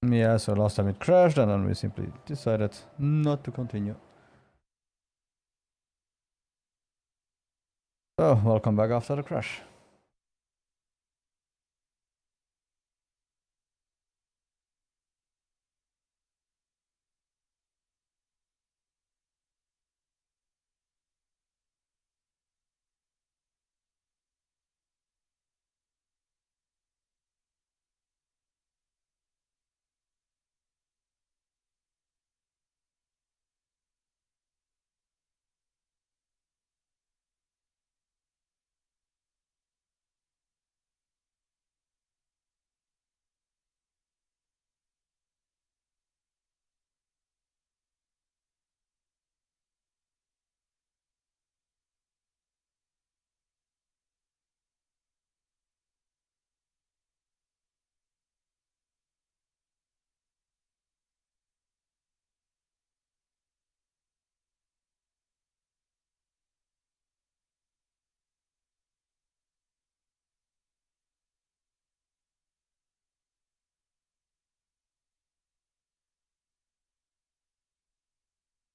Yeah, so last time it crashed and then we simply decided not to continue. So, welcome back after the crash.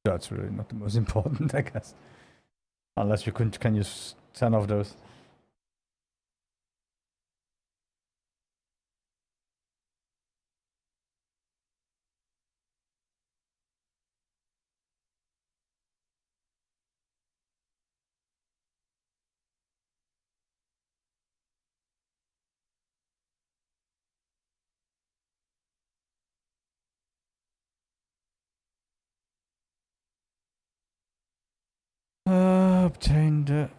That's really not the most important, I guess. Unless you can use 10 of those. Obtained it.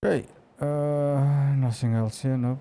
Great. Nothing else here, nope.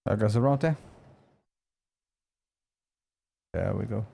I guess around there. There we go.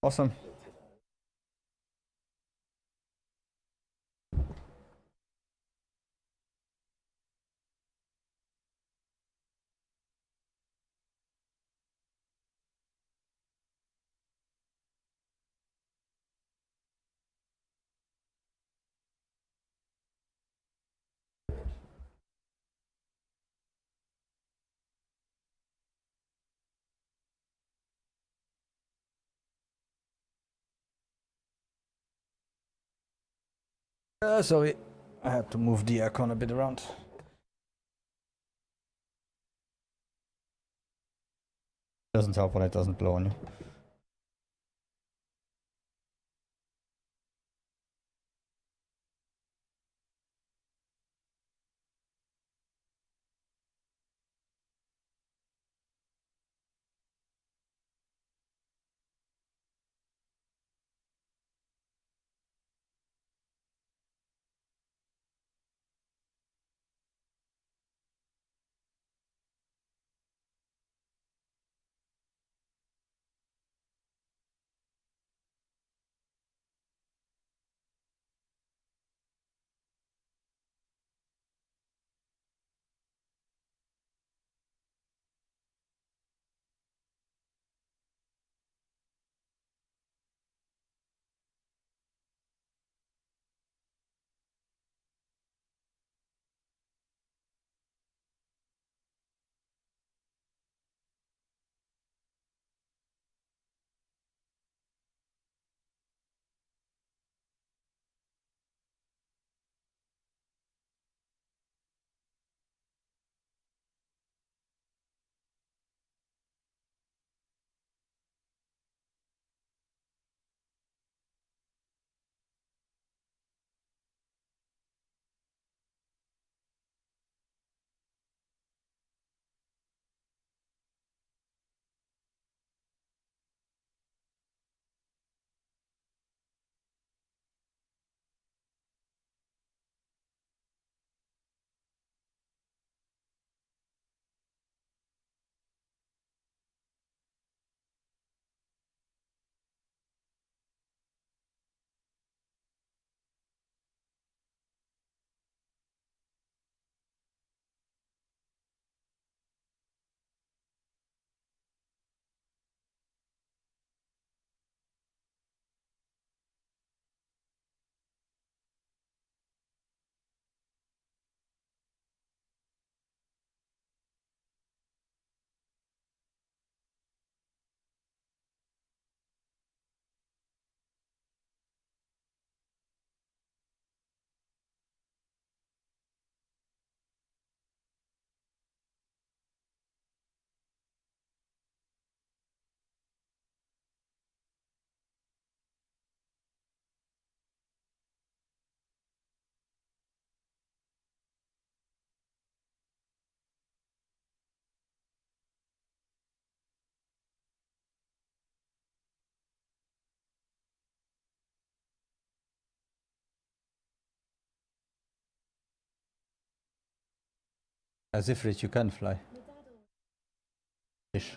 Awesome. Sorry, I had to move the aircon a bit around. Doesn't help when it doesn't blow on you. As if Rich, you can fly. Ish.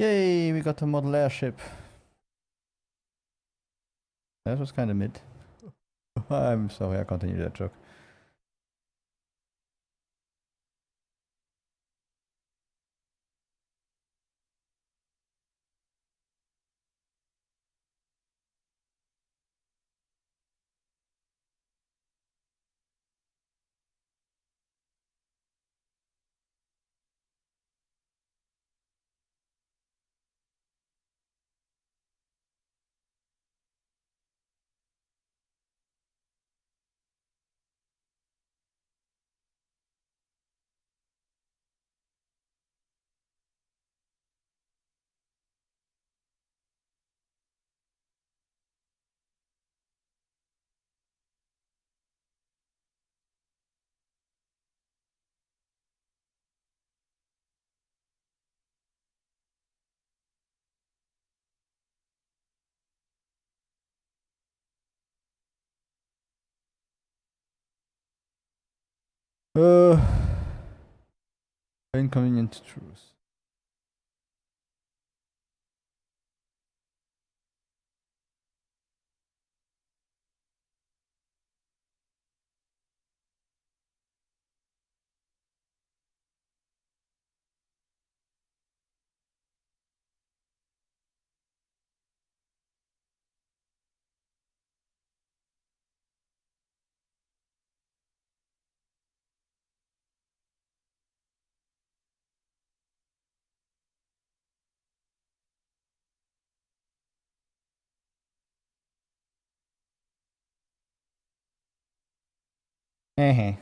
Yay, we got a model airship. That was kind of mid. I'm sorry, I continue that joke. Uh, inconvenient truth. Eh.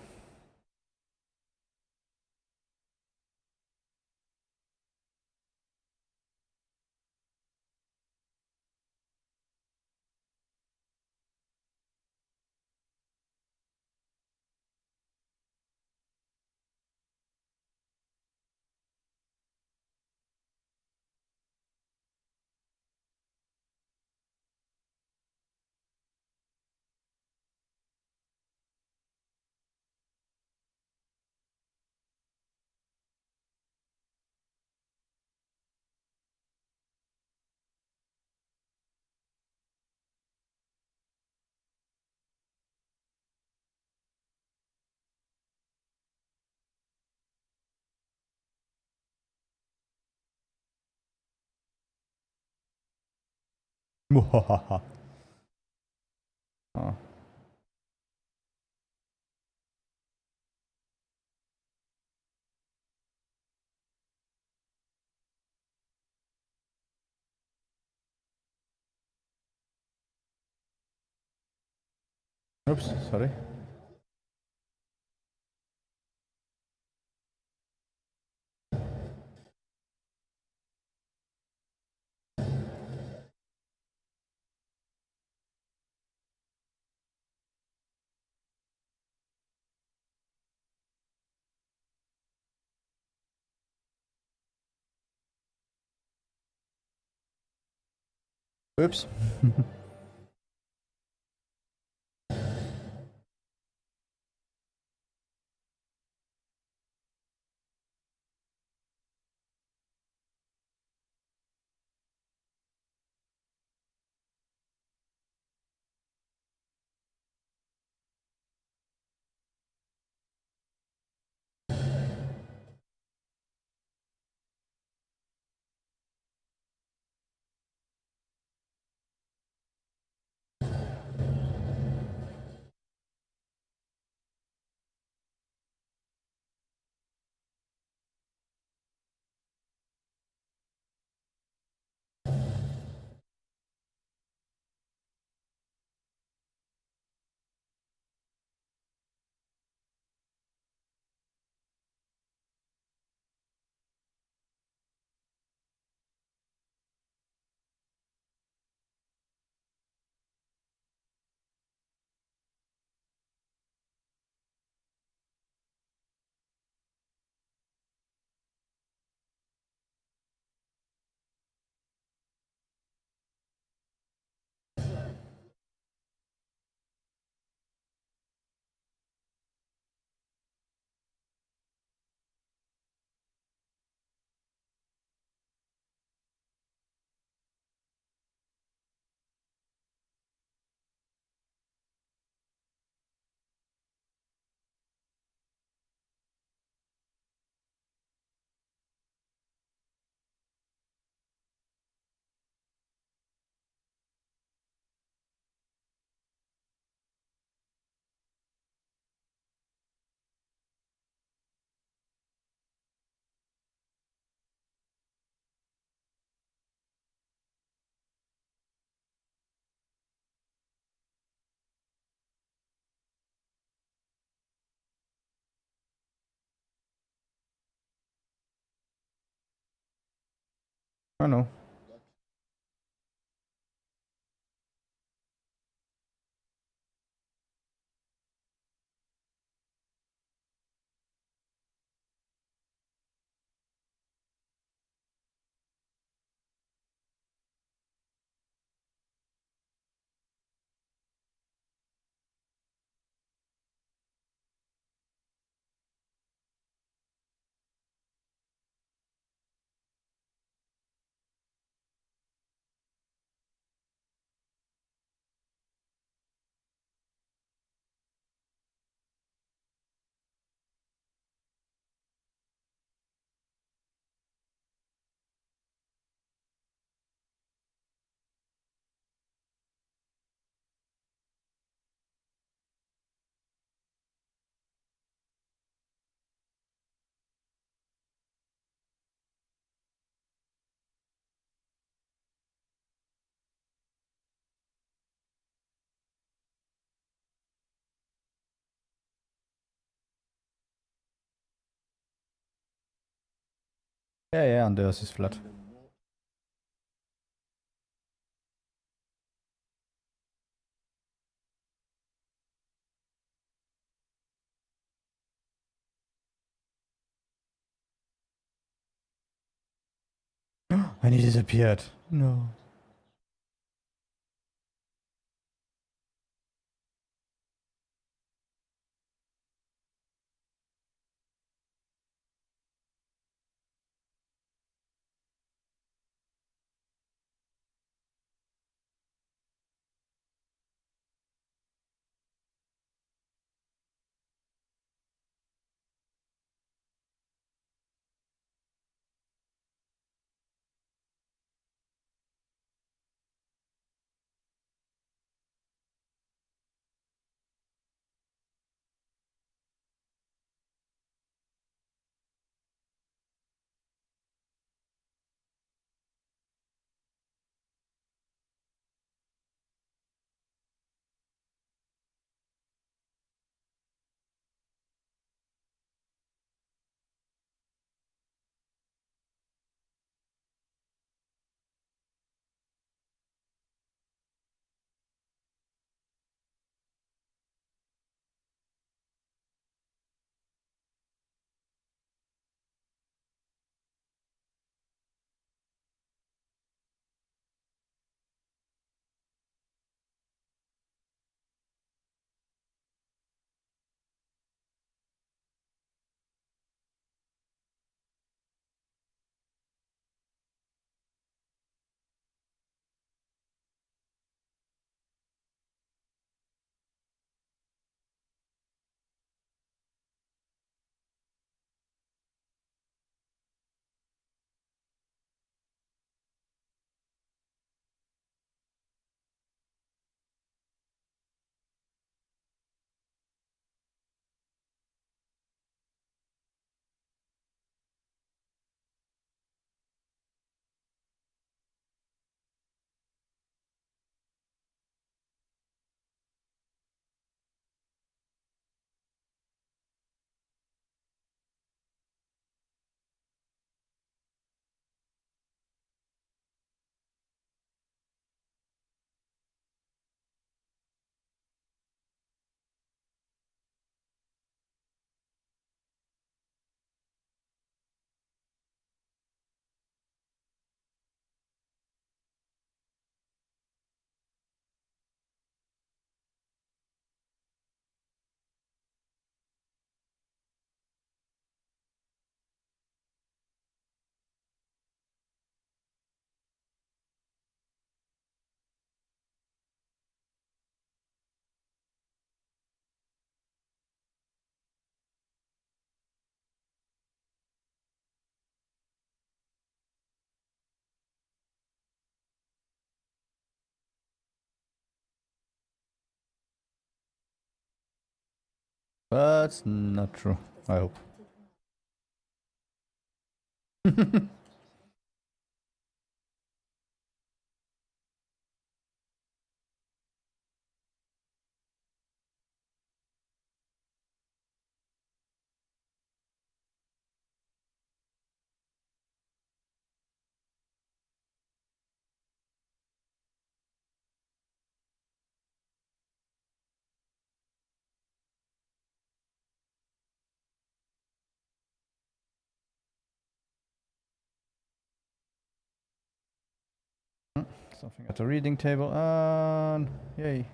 Muhahaha. Oh. Oops, sorry. Oops. I know. Ja, Andreas is flat. And he disappeared. No. That's not true. I hope. something at the reading table on. Yay.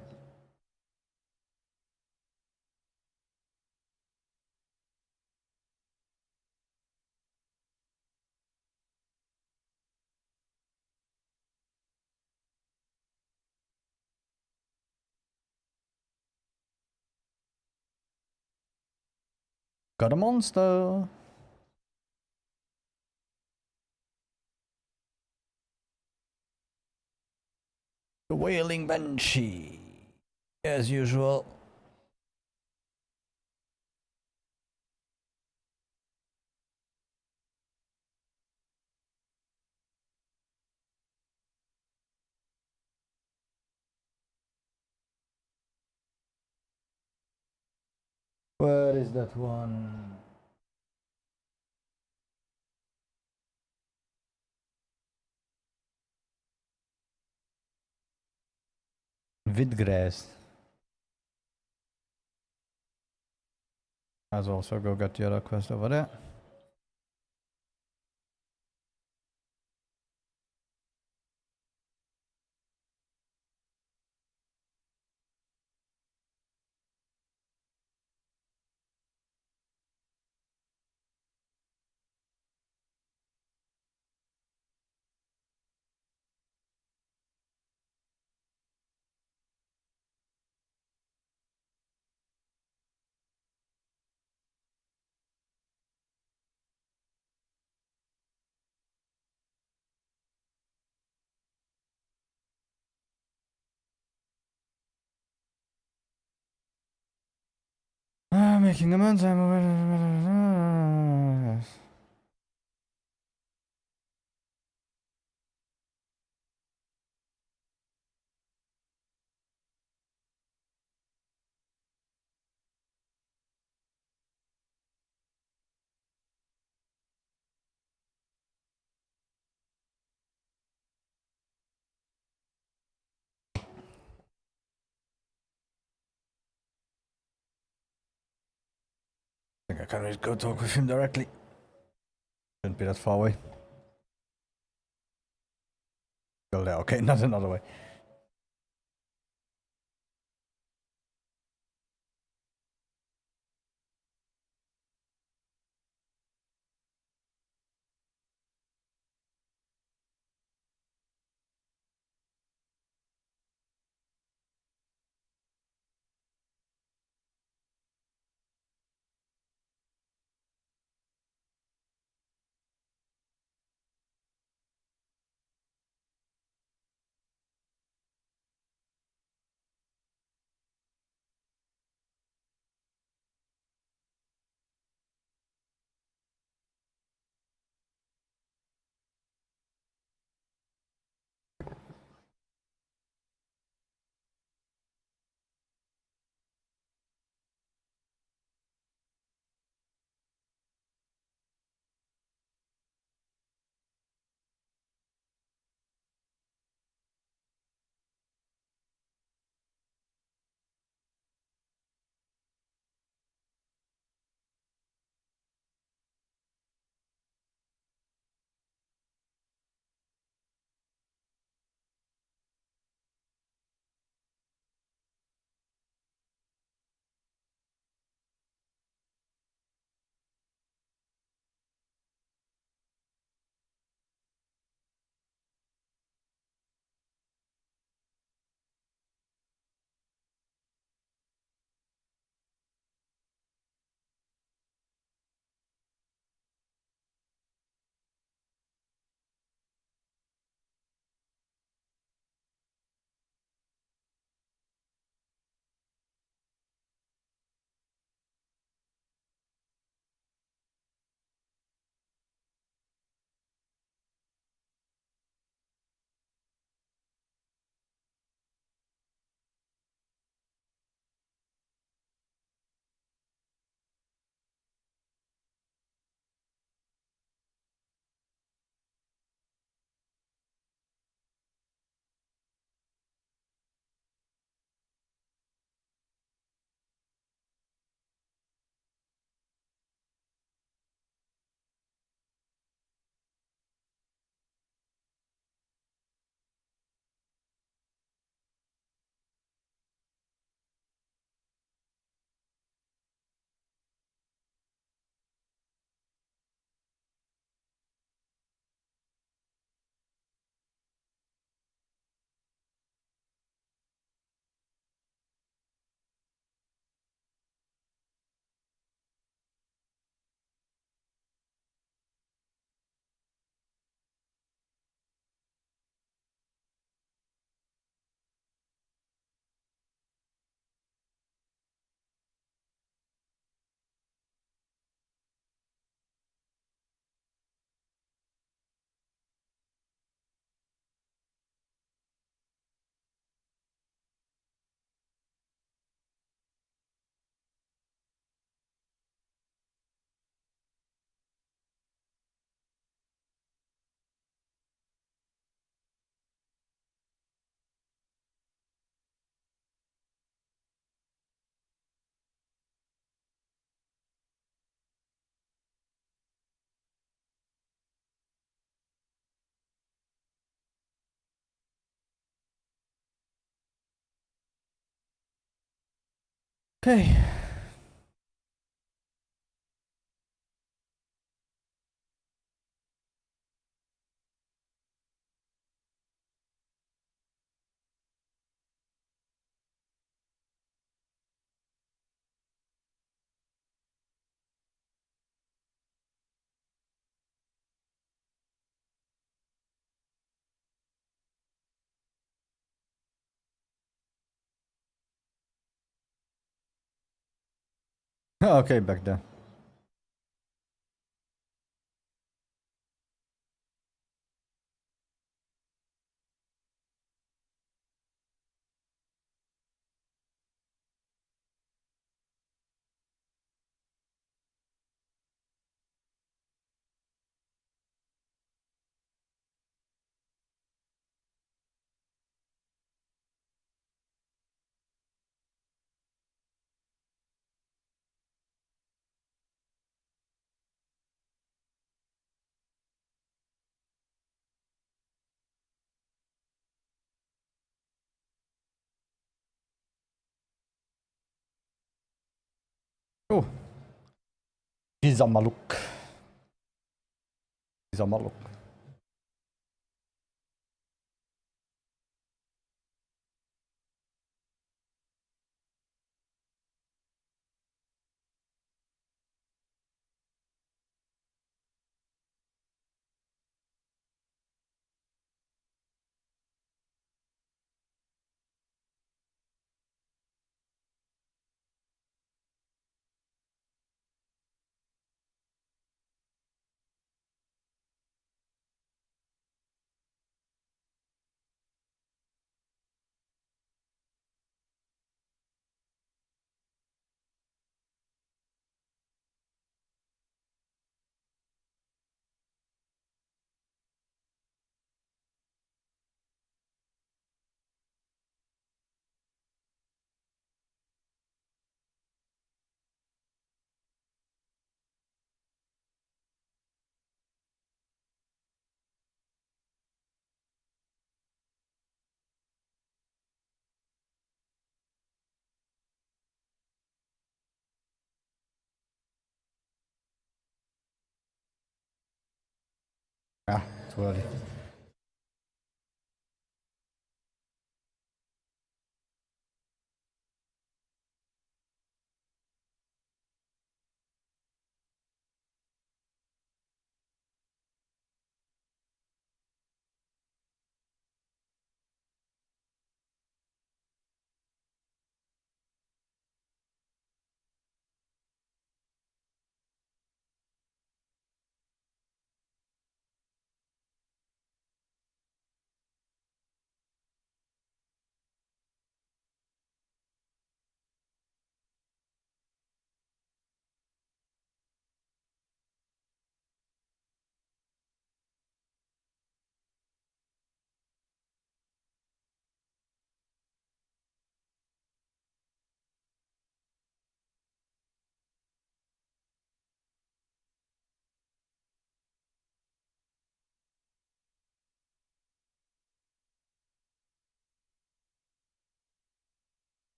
Got a monster. The Wailing Banshee. As usual. Where is that one? Vidgrass. I'll also go get the other quest over there. Making amends. I think I can just go talk with him directly. Shouldn't be that far away. Go there. Okay, not another way. Okay. Okay, back there. Oh, pizza maluk. Pizza maluk. Ah, too early.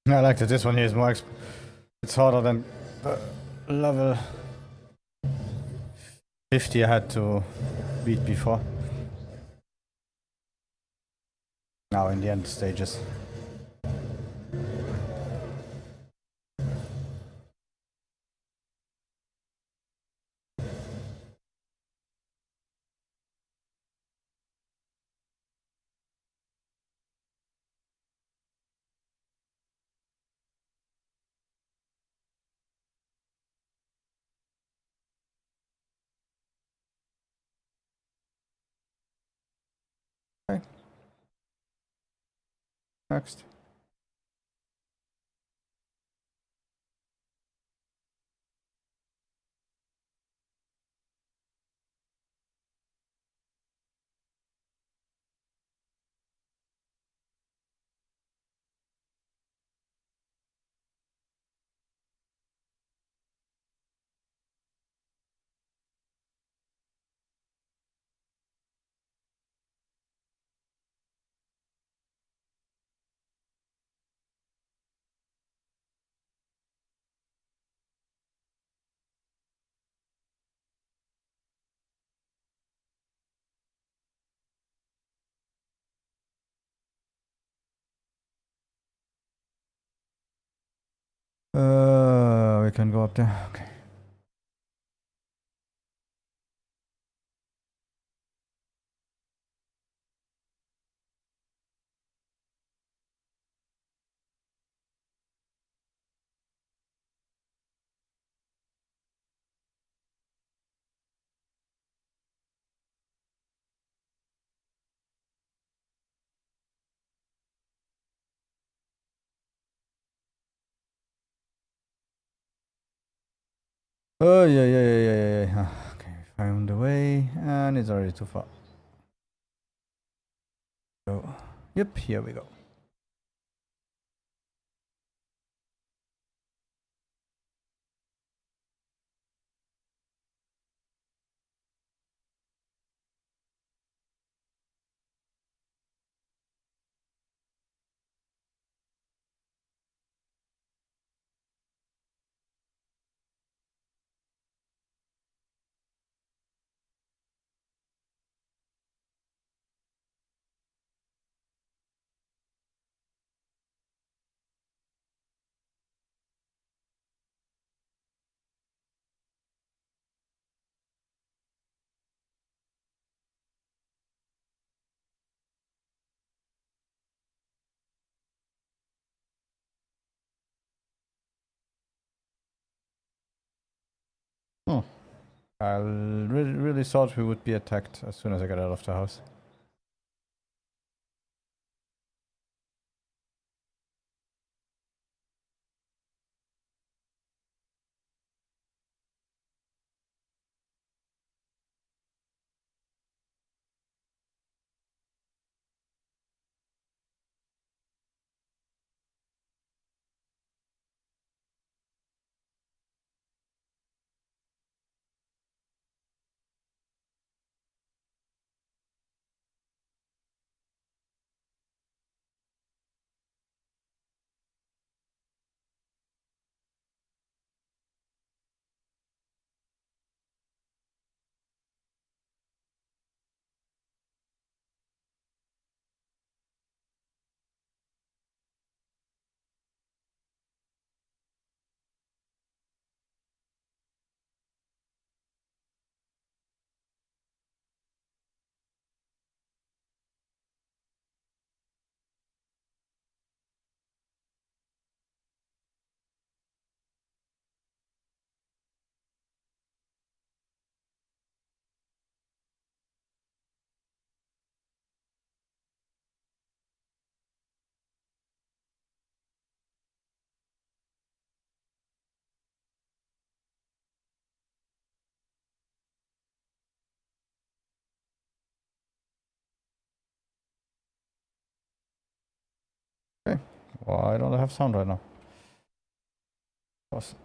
I like that this one here is more. It's harder than level 50 I had to beat before. Now in the end stages. Okay. Next. We can go up there. Okay. Oh yeah. Okay, found the way, and it's already too far. So, yep, here we go. Hmm. I really thought we would be attacked as soon as I got out of the house. Okay. Why don't I have sound right now? Awesome.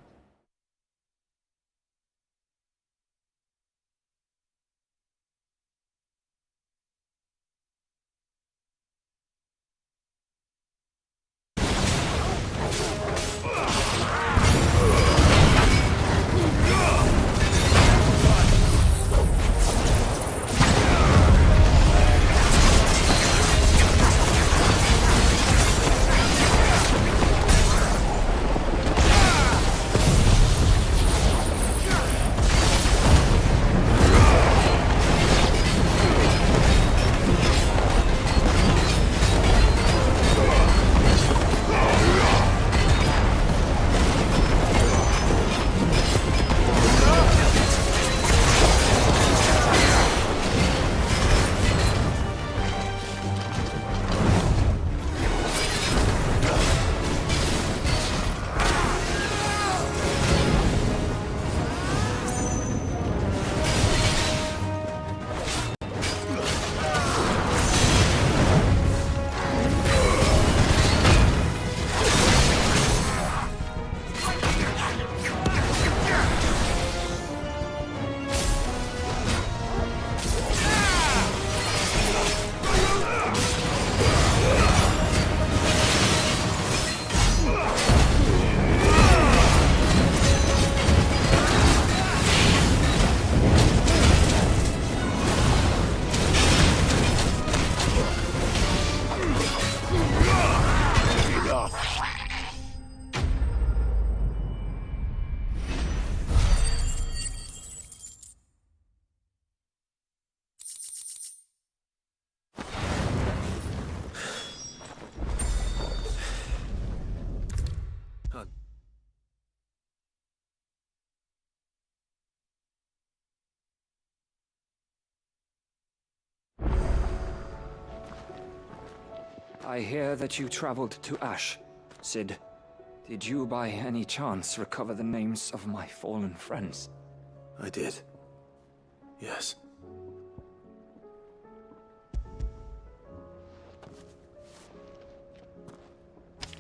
I hear that you traveled to Ash. Cid, did you by any chance recover the names of my fallen friends? I did. Yes.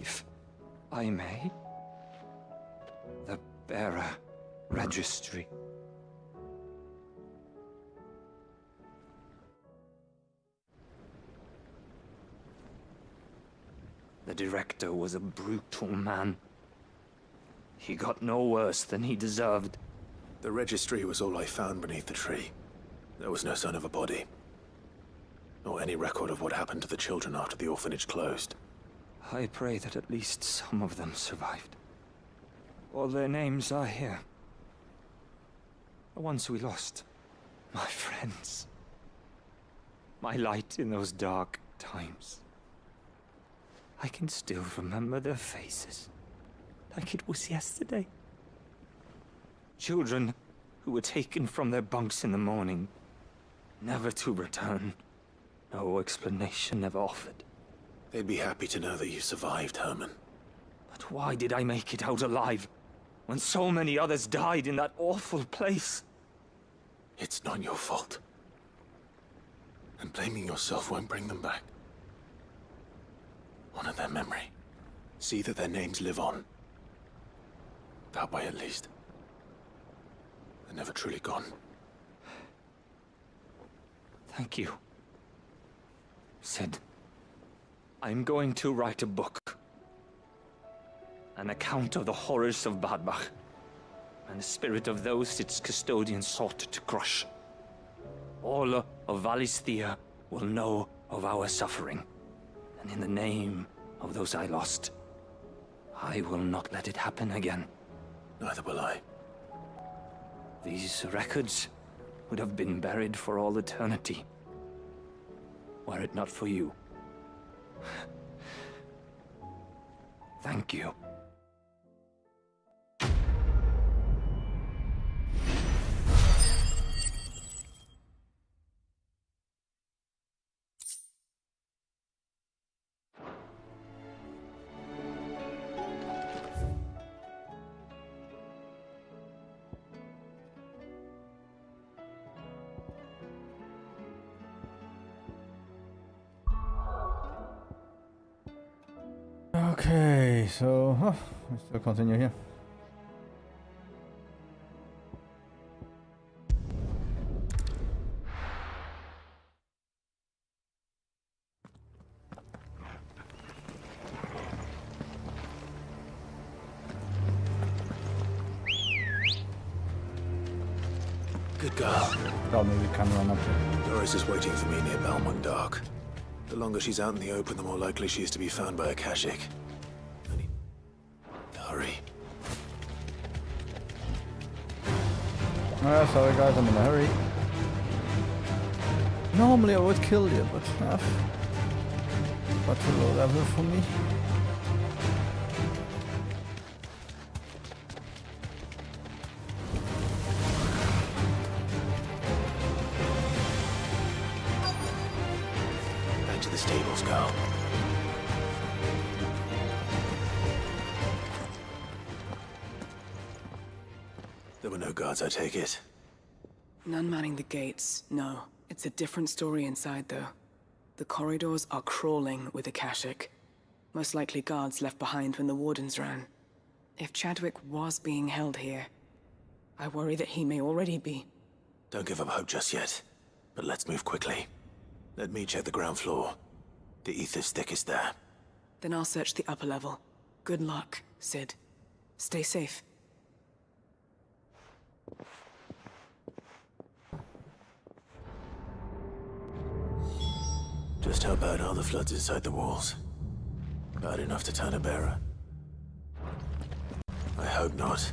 If I may? The bearer registry. The director was a brutal man. He got no worse than he deserved. The registry was all I found beneath the tree. There was no sign of a body. Nor any record of what happened to the children after the orphanage closed. I pray that at least some of them survived. All their names are here. The ones we lost. My friends. My light in those dark times. I can still remember their faces, like it was yesterday. Children who were taken from their bunks in the morning, never to return. No explanation ever offered. They'd be happy to know that you survived, Herman. But why did I make it out alive, when so many others died in that awful place? It's not your fault. And blaming yourself won't bring them back. Honor their memory. See that their names live on. That way, at least. They're never truly gone. Thank you. Cid, I'm going to write a book. An account of the horrors of Badbach, and the spirit of those its custodians sought to crush. All of Valisthea will know of our suffering. And in the name of those I lost, I will not let it happen again. Neither will I. These records would have been buried for all eternity, were it not for you. Thank you. Okay, so let's still continue here. Good girl. Thought maybe we can run up here. Doris is waiting for me near Balmung Dark. The longer she's out in the open, the more likely she is to be found by a Kashik. I need to hurry. Sorry guys, I'm in a hurry. Normally I would kill you, but got too low level for me. Back to the stables, girl. There were no guards, I take it. None manning the gates, no. It's a different story inside, though. The corridors are crawling with Akashic. Most likely guards left behind when the wardens ran. If Chadwick was being held here, I worry that he may already be. Don't give up hope just yet. But let's move quickly. Let me check the ground floor. The ether's thickest there. Then I'll search the upper level. Good luck, Cid. Stay safe. Just how bad are the floods inside the walls? Bad enough to turn a bearer? I hope not.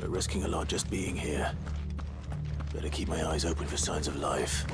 We're risking a lot just being here. Better keep my eyes open for signs of life.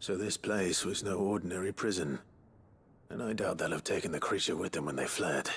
So this place was no ordinary prison. And I doubt they'll have taken the creature with them when they fled.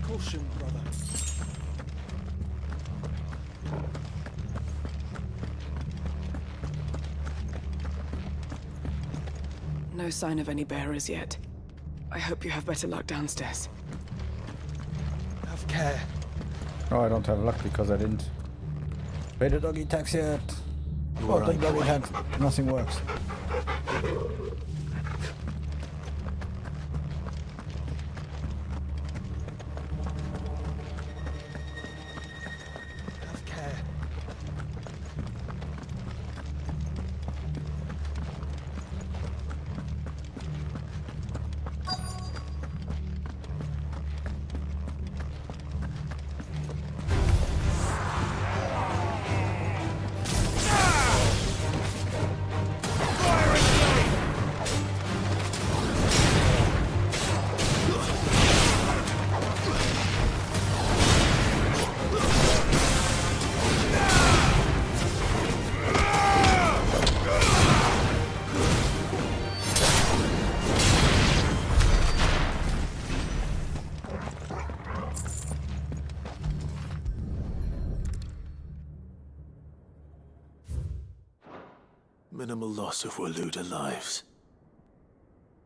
Caution, brother. No sign of any bearers yet. I hope you have better luck downstairs. Have care. Oh, I don't have luck because I didn't pay the doggy tax yet. What the doggy tax? Nothing works. Have care. Minimal loss of Waluda lives.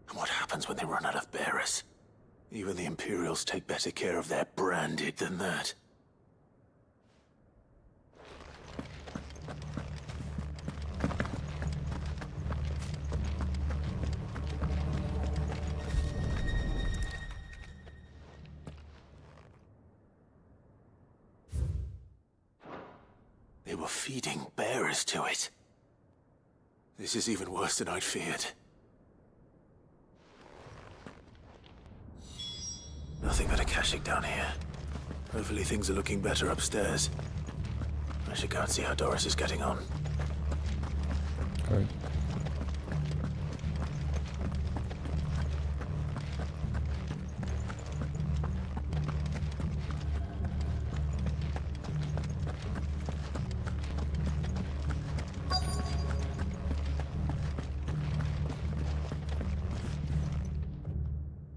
And what happens when they run out of bearers? Even the Imperials take better care of their branded than that. They were feeding bearers to it. This is even worse than I'd feared. Nothing but a Kashyyyk down here. Hopefully things are looking better upstairs. I should go and see how Doris is getting on. Good.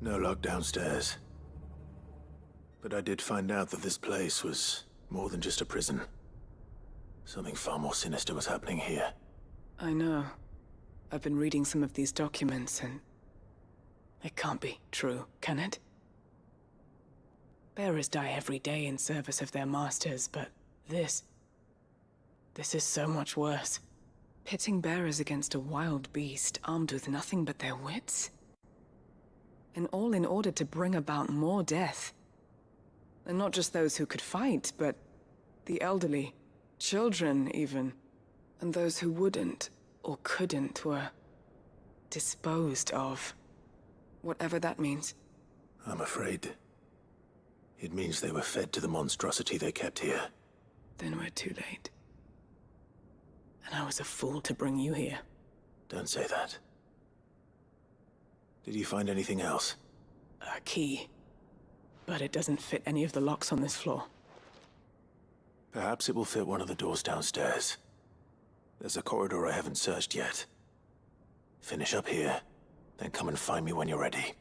No luck downstairs. But I did find out that this place was more than just a prison. Something far more sinister was happening here. I know. I've been reading some of these documents and... it can't be true, can it? Bearers die every day in service of their masters, but this is so much worse. Pitting bearers against a wild beast armed with nothing but their wits? And all in order to bring about more death. And not just those who could fight, but the elderly, children even, and those who wouldn't. or couldn't, were disposed of. Whatever that means. I'm afraid it means they were fed to the monstrosity they kept here. Then we're too late. And I was a fool to bring you here. Don't say that. Did you find anything else? A key. But it doesn't fit any of the locks on this floor. Perhaps it will fit one of the doors downstairs. There's a corridor I haven't searched yet. Finish up here, then come and find me when you're ready.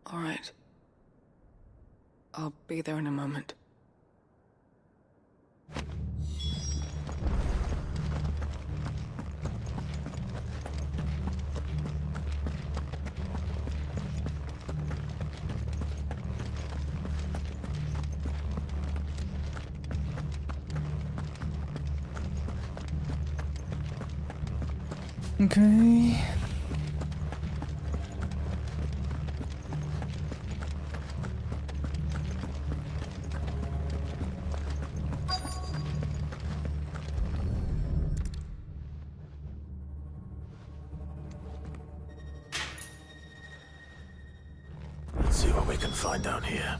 All right. I'll be there in a moment. Okay. Let's see what we can find down here.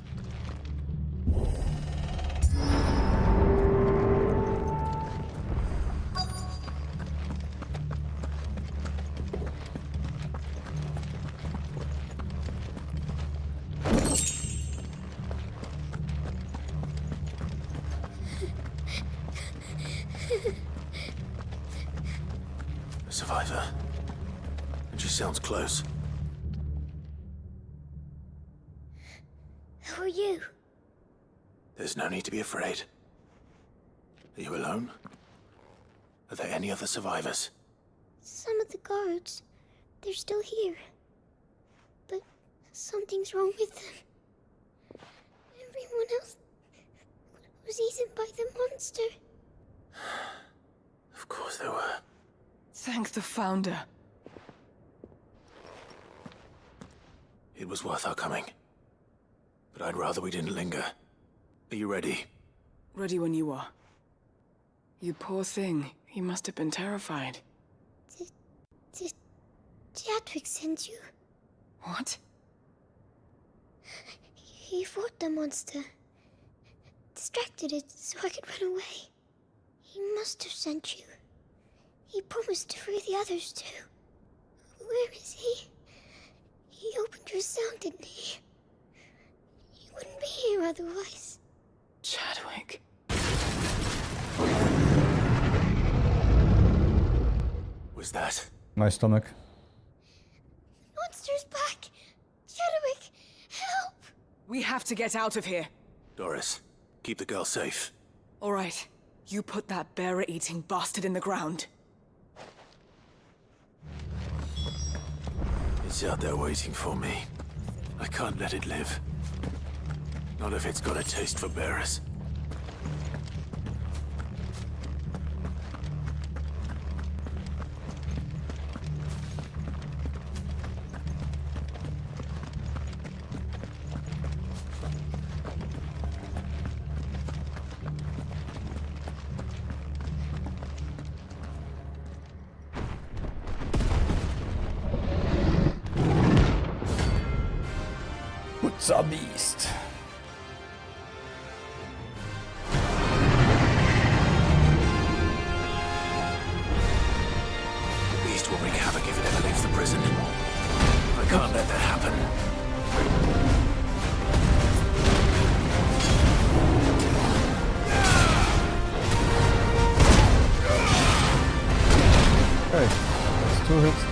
A survivor. And she sounds close. Who are you? There's no need to be afraid. Are you alone? Are there any other survivors? Some of the guards. They're still here. But something's wrong with them. Everyone else was eaten by the monster. Of course there were. Thank the Founder. It was worth our coming. But I'd rather we didn't linger. Are you ready? Ready when you are. You poor thing. He must have been terrified. Did Chadwick send you? What? He fought the monster. Distracted it so I could run away. He must have sent you. He promised to free the others too. Where is he? He opened your cell, didn't he? He wouldn't be here otherwise. Chadwick. Was that? My stomach. Monster's back! Chadwick, help! We have to get out of here. Doris, keep the girl safe. All right. You put that bearer-eating bastard in the ground. It's out there waiting for me. I can't let it live. Not if it's got a taste for bearers. What's a beast? The beast will wreak havoc if it ever leaves the prison. I can't let that happen. Hey, that's 2 hits.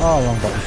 Oh, wrong button.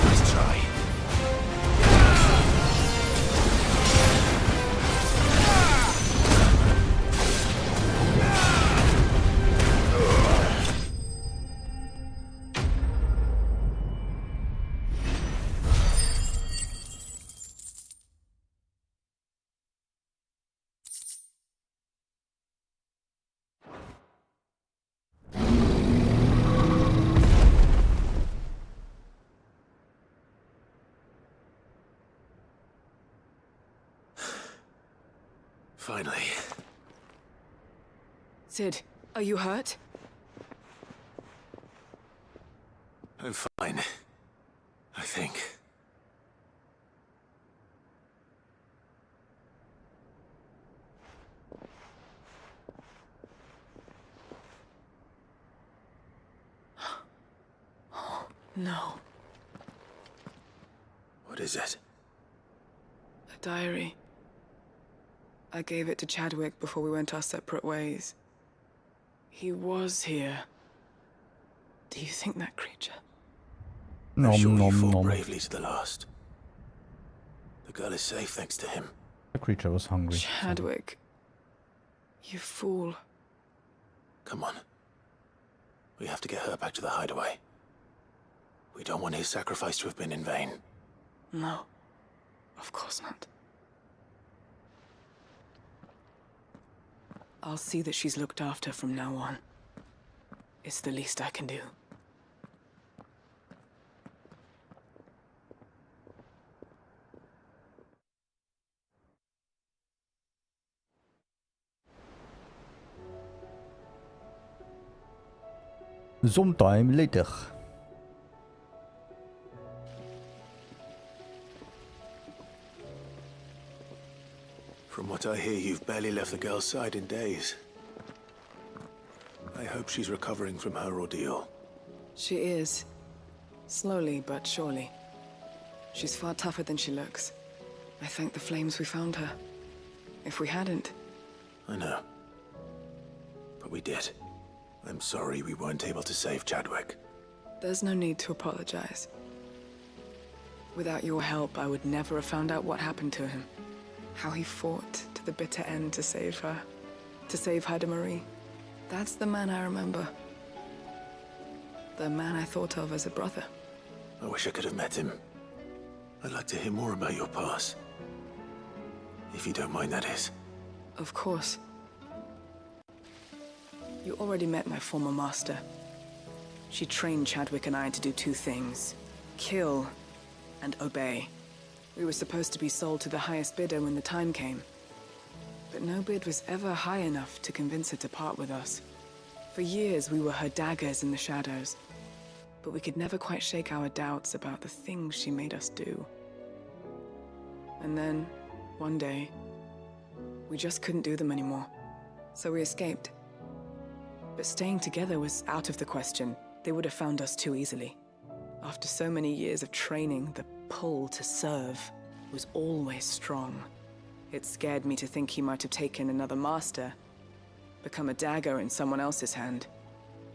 Nice try. Finally. Sid, are you hurt? I'm fine. I think. No. What is it? A diary. I gave it to Chadwick before we went our separate ways. He was here. Do you think that creature? I'm sure you Nom fought nom. bravely to the last. The girl is safe thanks to him. The creature was hungry. Chadwick. You fool. Come on. We have to get her back to the hideaway. We don't want his sacrifice to have been in vain. No. Of course not. I'll see that she's looked after from now on. It's the least I can do. Sometime later. From what I hear, you've barely left the girl's side in days. I hope she's recovering from her ordeal. She is. Slowly but surely. She's far tougher than she looks. I thank the flames we found her. If we hadn't... I know. But we did. I'm sorry we weren't able to save Chadwick. There's no need to apologize. Without your help, I would never have found out what happened to him. How he fought to the bitter end to save her. To save Haida Marie. That's the man I remember. The man I thought of as a brother. I wish I could have met him. I'd like to hear more about your past. If you don't mind, that is. Of course. You already met my former master. She trained Chadwick and I to do two things. Kill and obey. We were supposed to be sold to the highest bidder when the time came. But no bid was ever high enough to convince her to part with us. For years, we were her daggers in the shadows. But we could never quite shake our doubts about the things she made us do. And then, one day, we just couldn't do them anymore. So we escaped. But staying together was out of the question. They would have found us too easily. After so many years of training, the pull to serve was always strong. It scared me to think he might have taken another master, become a dagger in someone else's hand.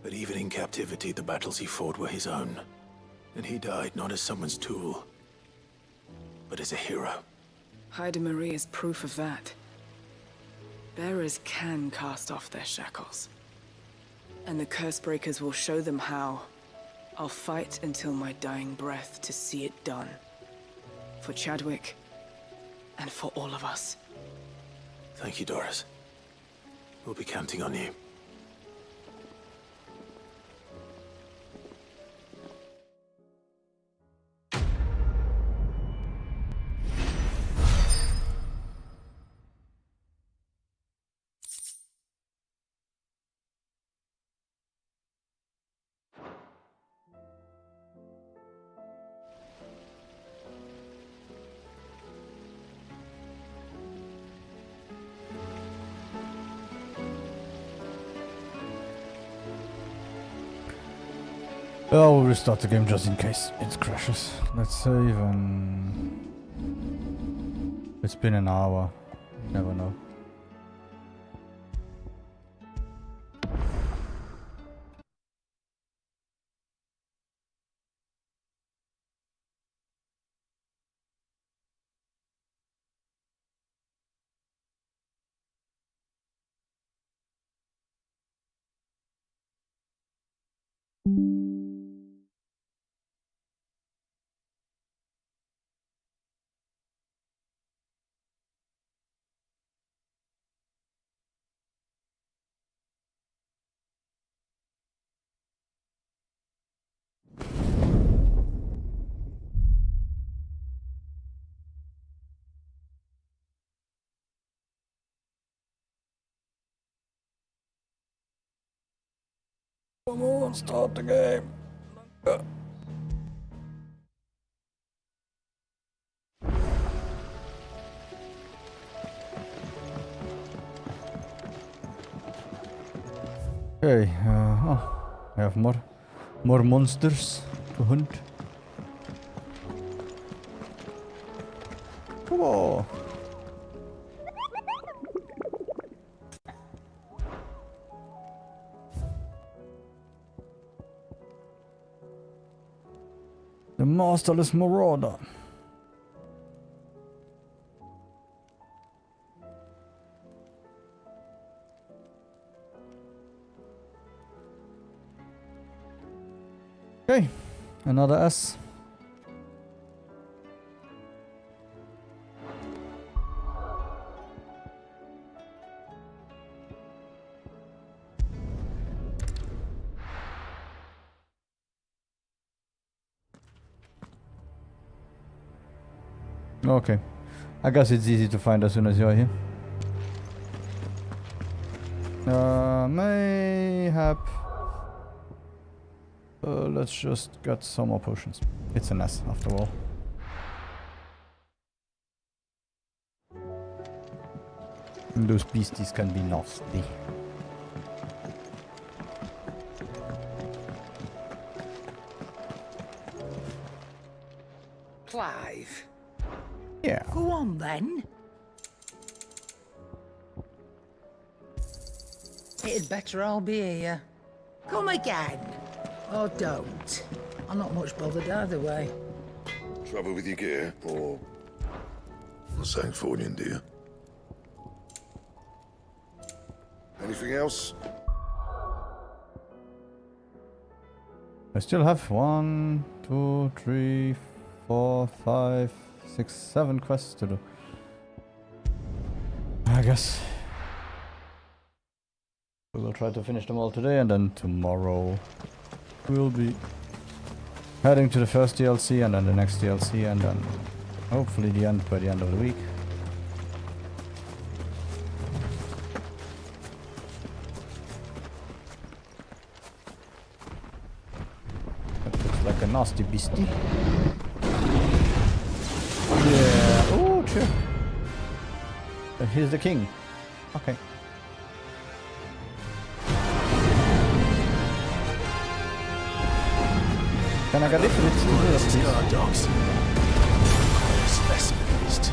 But even in captivity, the battles he fought were his own. And he died not as someone's tool, but as a hero. Haida Marie is proof of that. Bearers can cast off their shackles. And the Cursebreakers will show them how. I'll fight until my dying breath to see it done. For Chadwick, and for all of us. Thank you, Doris. We'll be counting on you. I'll restart the game just in case it crashes. Let's save and... It's been an hour. You never know. Come on, start the game. Okay, I have more monsters to hunt. Come on. The masterless marauder. Okay, another S. Okay, I guess it's easy to find as soon as you're here. Mayhap. Let's just get some more potions. It's an S after all. And those beasties can be nasty. Clive. Yeah. Go on then. It'd better all be here. Come again. Or don't. I'm not much bothered either way. Trouble with your gear, or something for you, dear? Anything else? I still have 1, 2, 3, 4, 5, 6, 7 quests to do. I guess we will try to finish them all today, and then tomorrow we'll be heading to the first DLC and then the next DLC, and then hopefully the end by the end of the week. That looks like a nasty beastie. Yeah. Oh, sure. Here's the king. Okay. Can I get it? Scar dogs. Specimens too.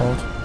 fault.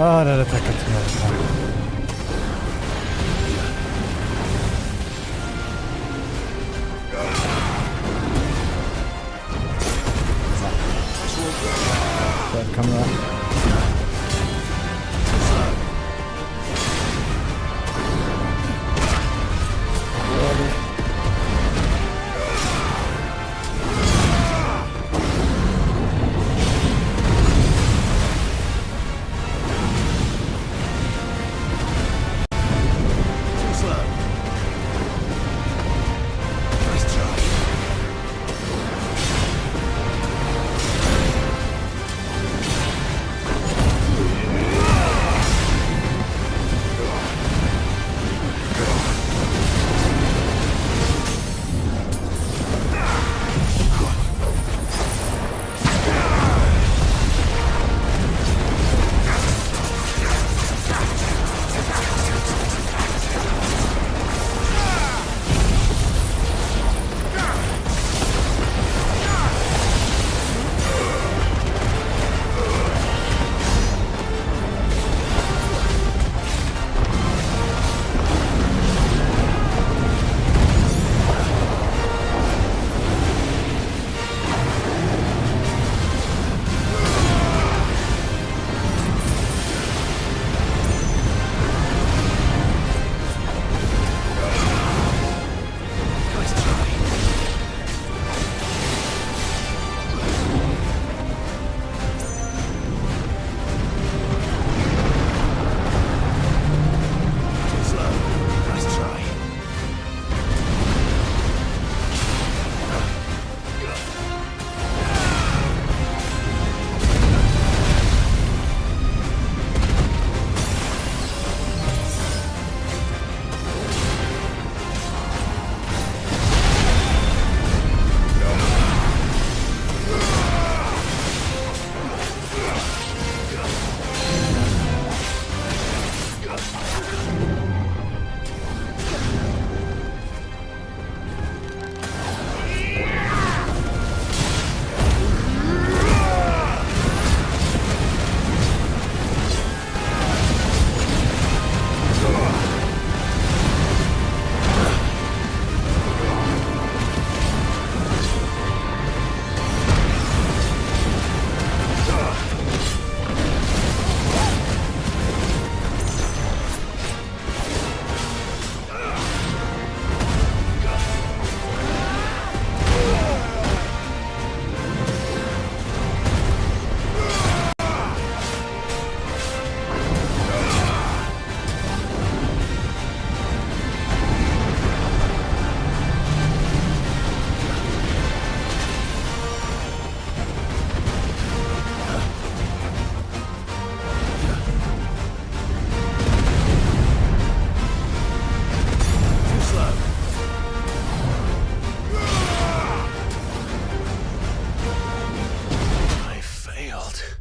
Ah, der attacked me. That camera.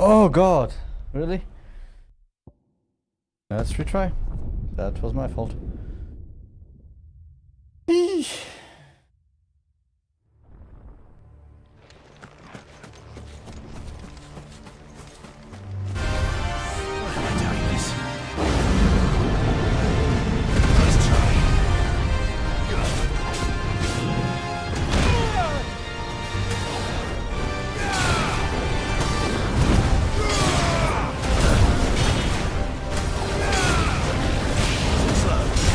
Oh god! Really? Let's retry. That was my fault. Eesh. Why am I doing this? Let's try. Too slow.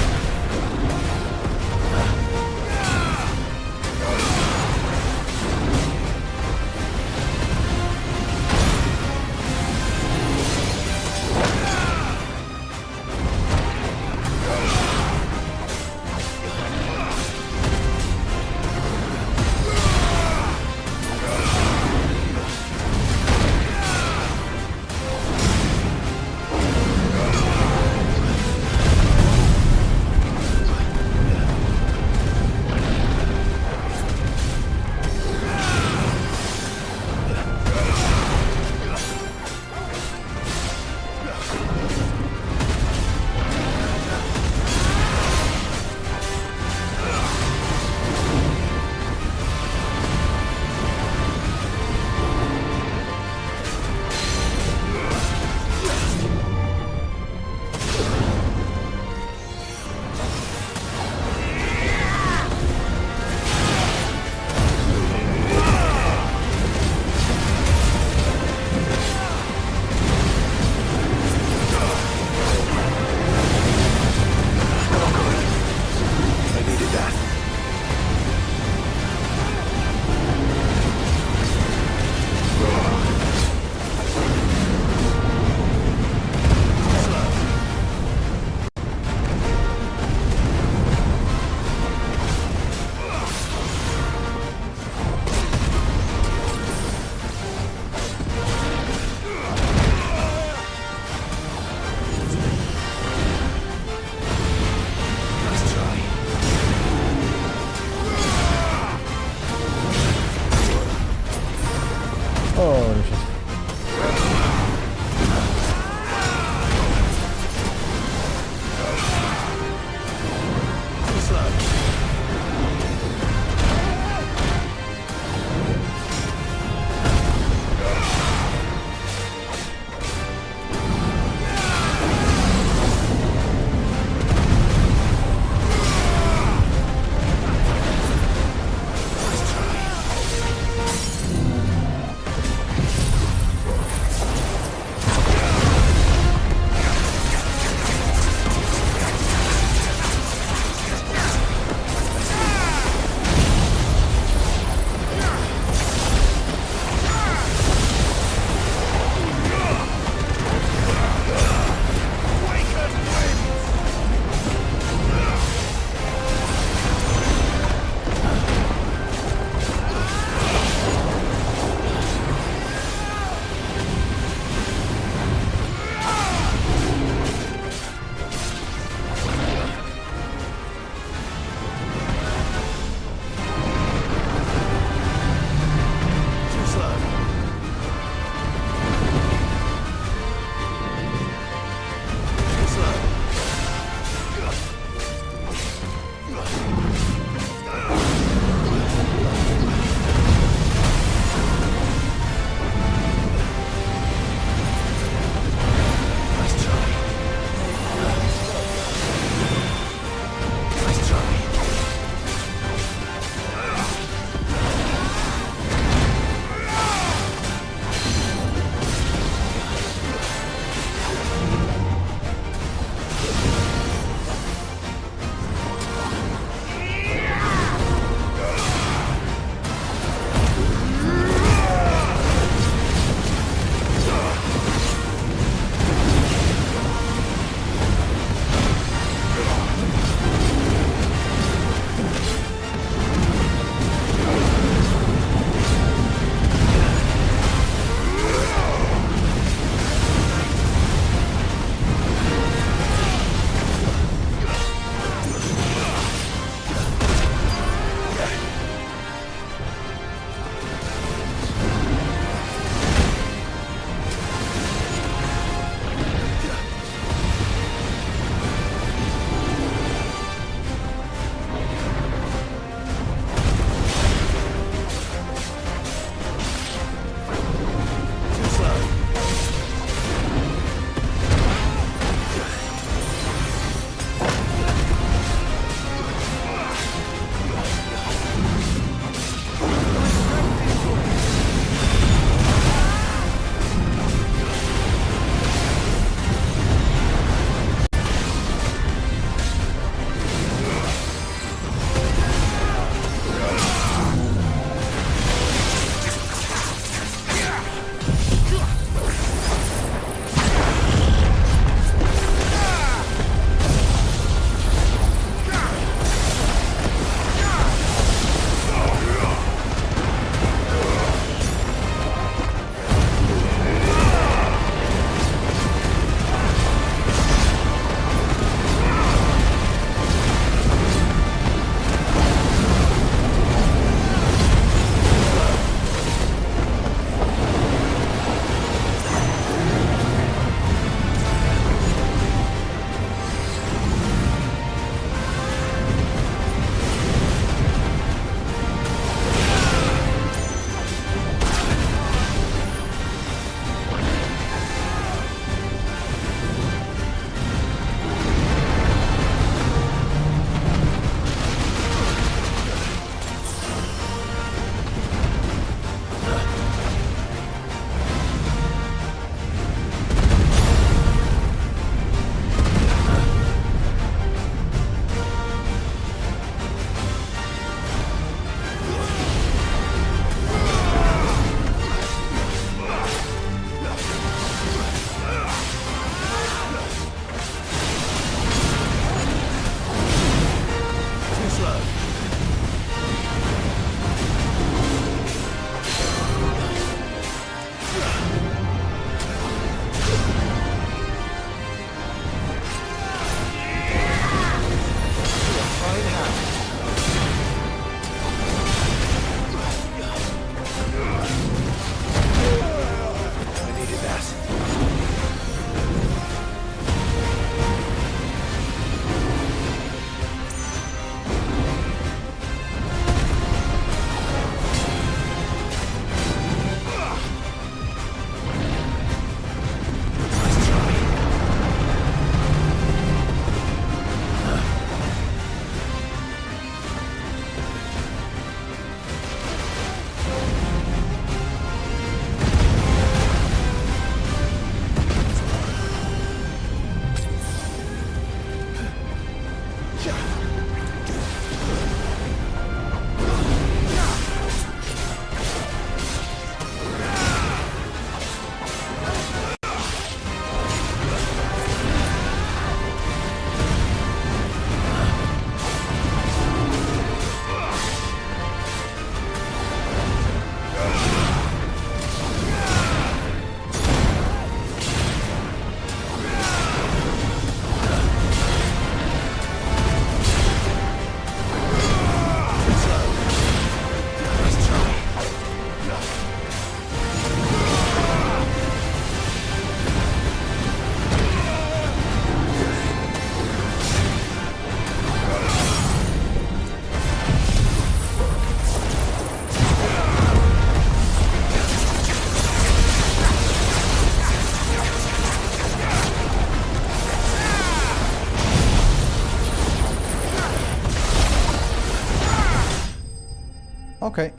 Okay.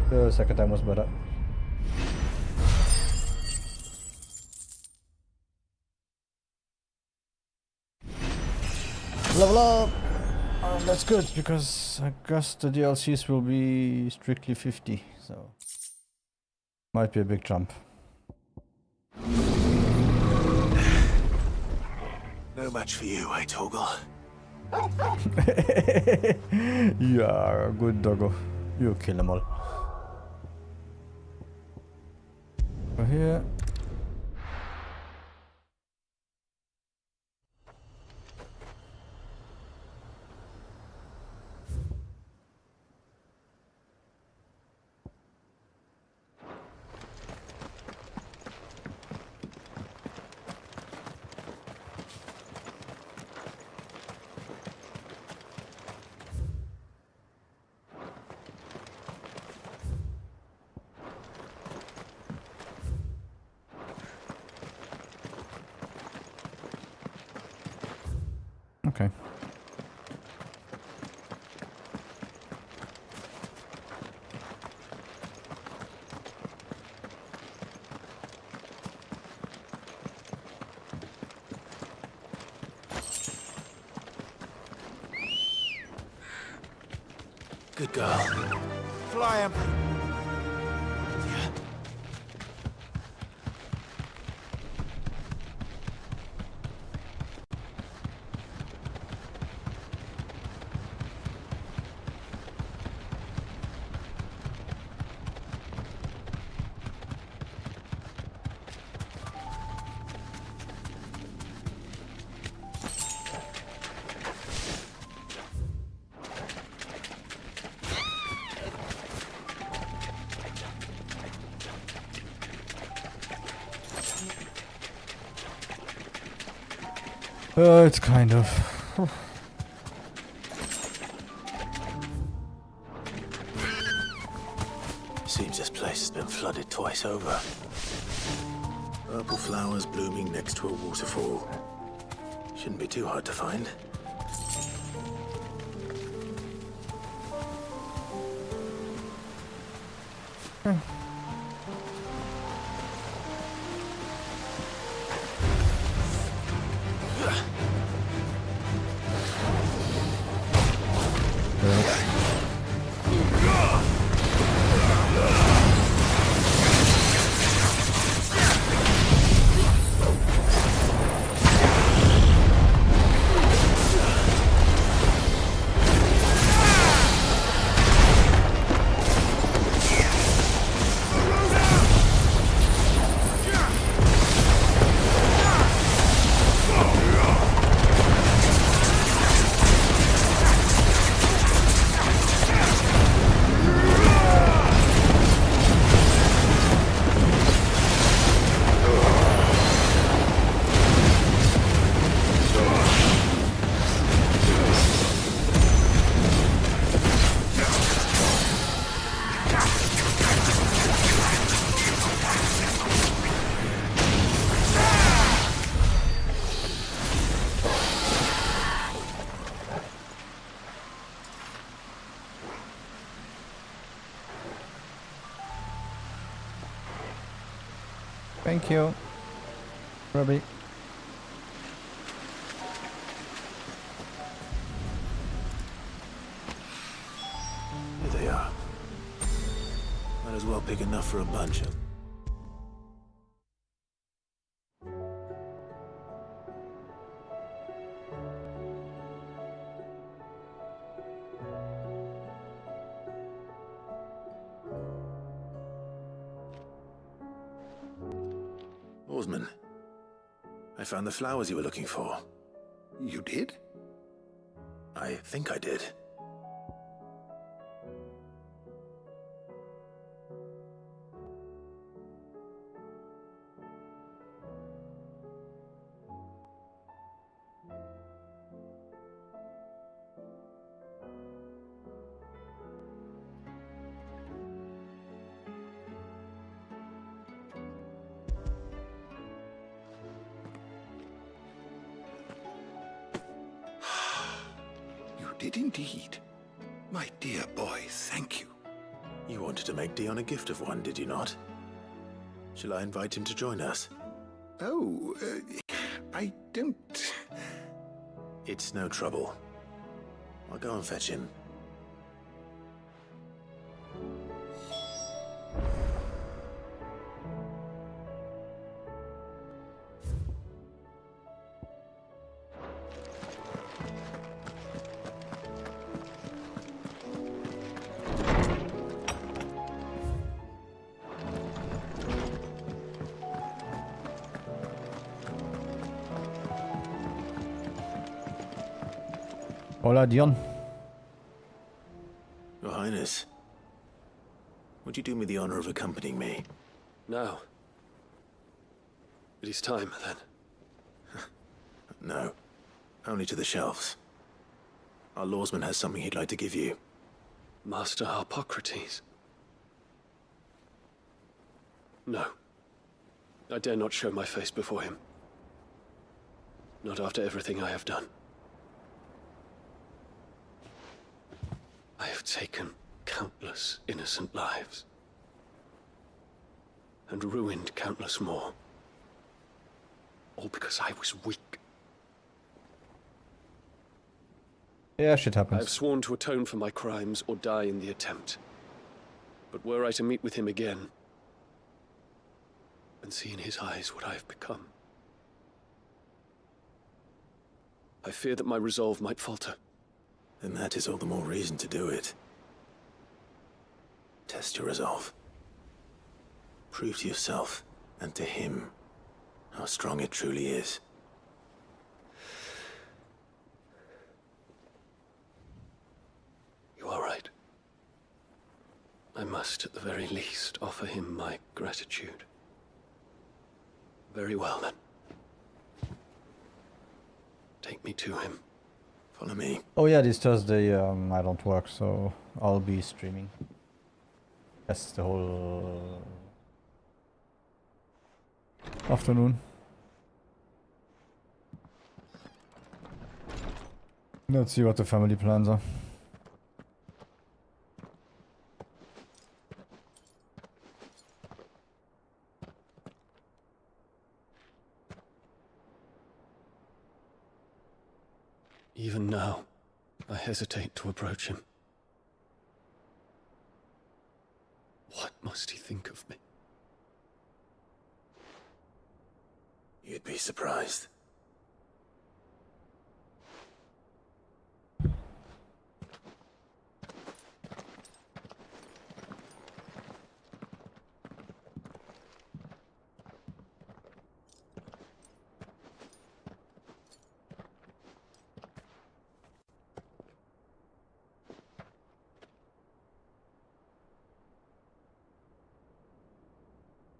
The second time was better. Level up! That's good, because I guess the DLCs will be strictly 50, so... Might be a big jump. No match for you, eh, Torgal? Yeah, good doggo. You kill them all. Go here. Okay. Good girl. Fly him. It's kind of... Seems this place has been flooded twice over. Purple flowers blooming next to a waterfall. Shouldn't be too hard to find. Thank you, Robbie. Here they are. Might as well pick enough for a bunch of... Oarsman, I found the flowers you were looking for. You did? I think I did. You did indeed. My dear boy, thank you. You wanted to make Dion a gift of one, did you not? Shall I invite him to join us? Oh, I don't... It's no trouble. I'll go and fetch him. Hola, Dion. Your Highness, would you do me the honor of accompanying me? Now. It is time, then. No, only to the shelves. Our lawsman has something he'd like to give you. Master Harpocrates. No. I dare not show my face before him. Not after everything I have done. I have taken countless innocent lives. And ruined countless more. All because I was weak. Yeah, shit I have happens. sworn to atone for my crimes or die in the attempt. But were I to meet with him again, and see in his eyes what I have become, I fear that my resolve might falter. Then that is all the more reason to do it. Test your resolve. Prove to yourself, and to him, how strong it truly is. You are right. I must, at the very least, offer him my gratitude. Very well, then. Take me to him. Follow me. Oh yeah, this Thursday I don't work, so I'll be streaming. That's the whole afternoon. Let's see what the family plans are. Even now, I hesitate to approach him. What must he think of me? You'd be surprised.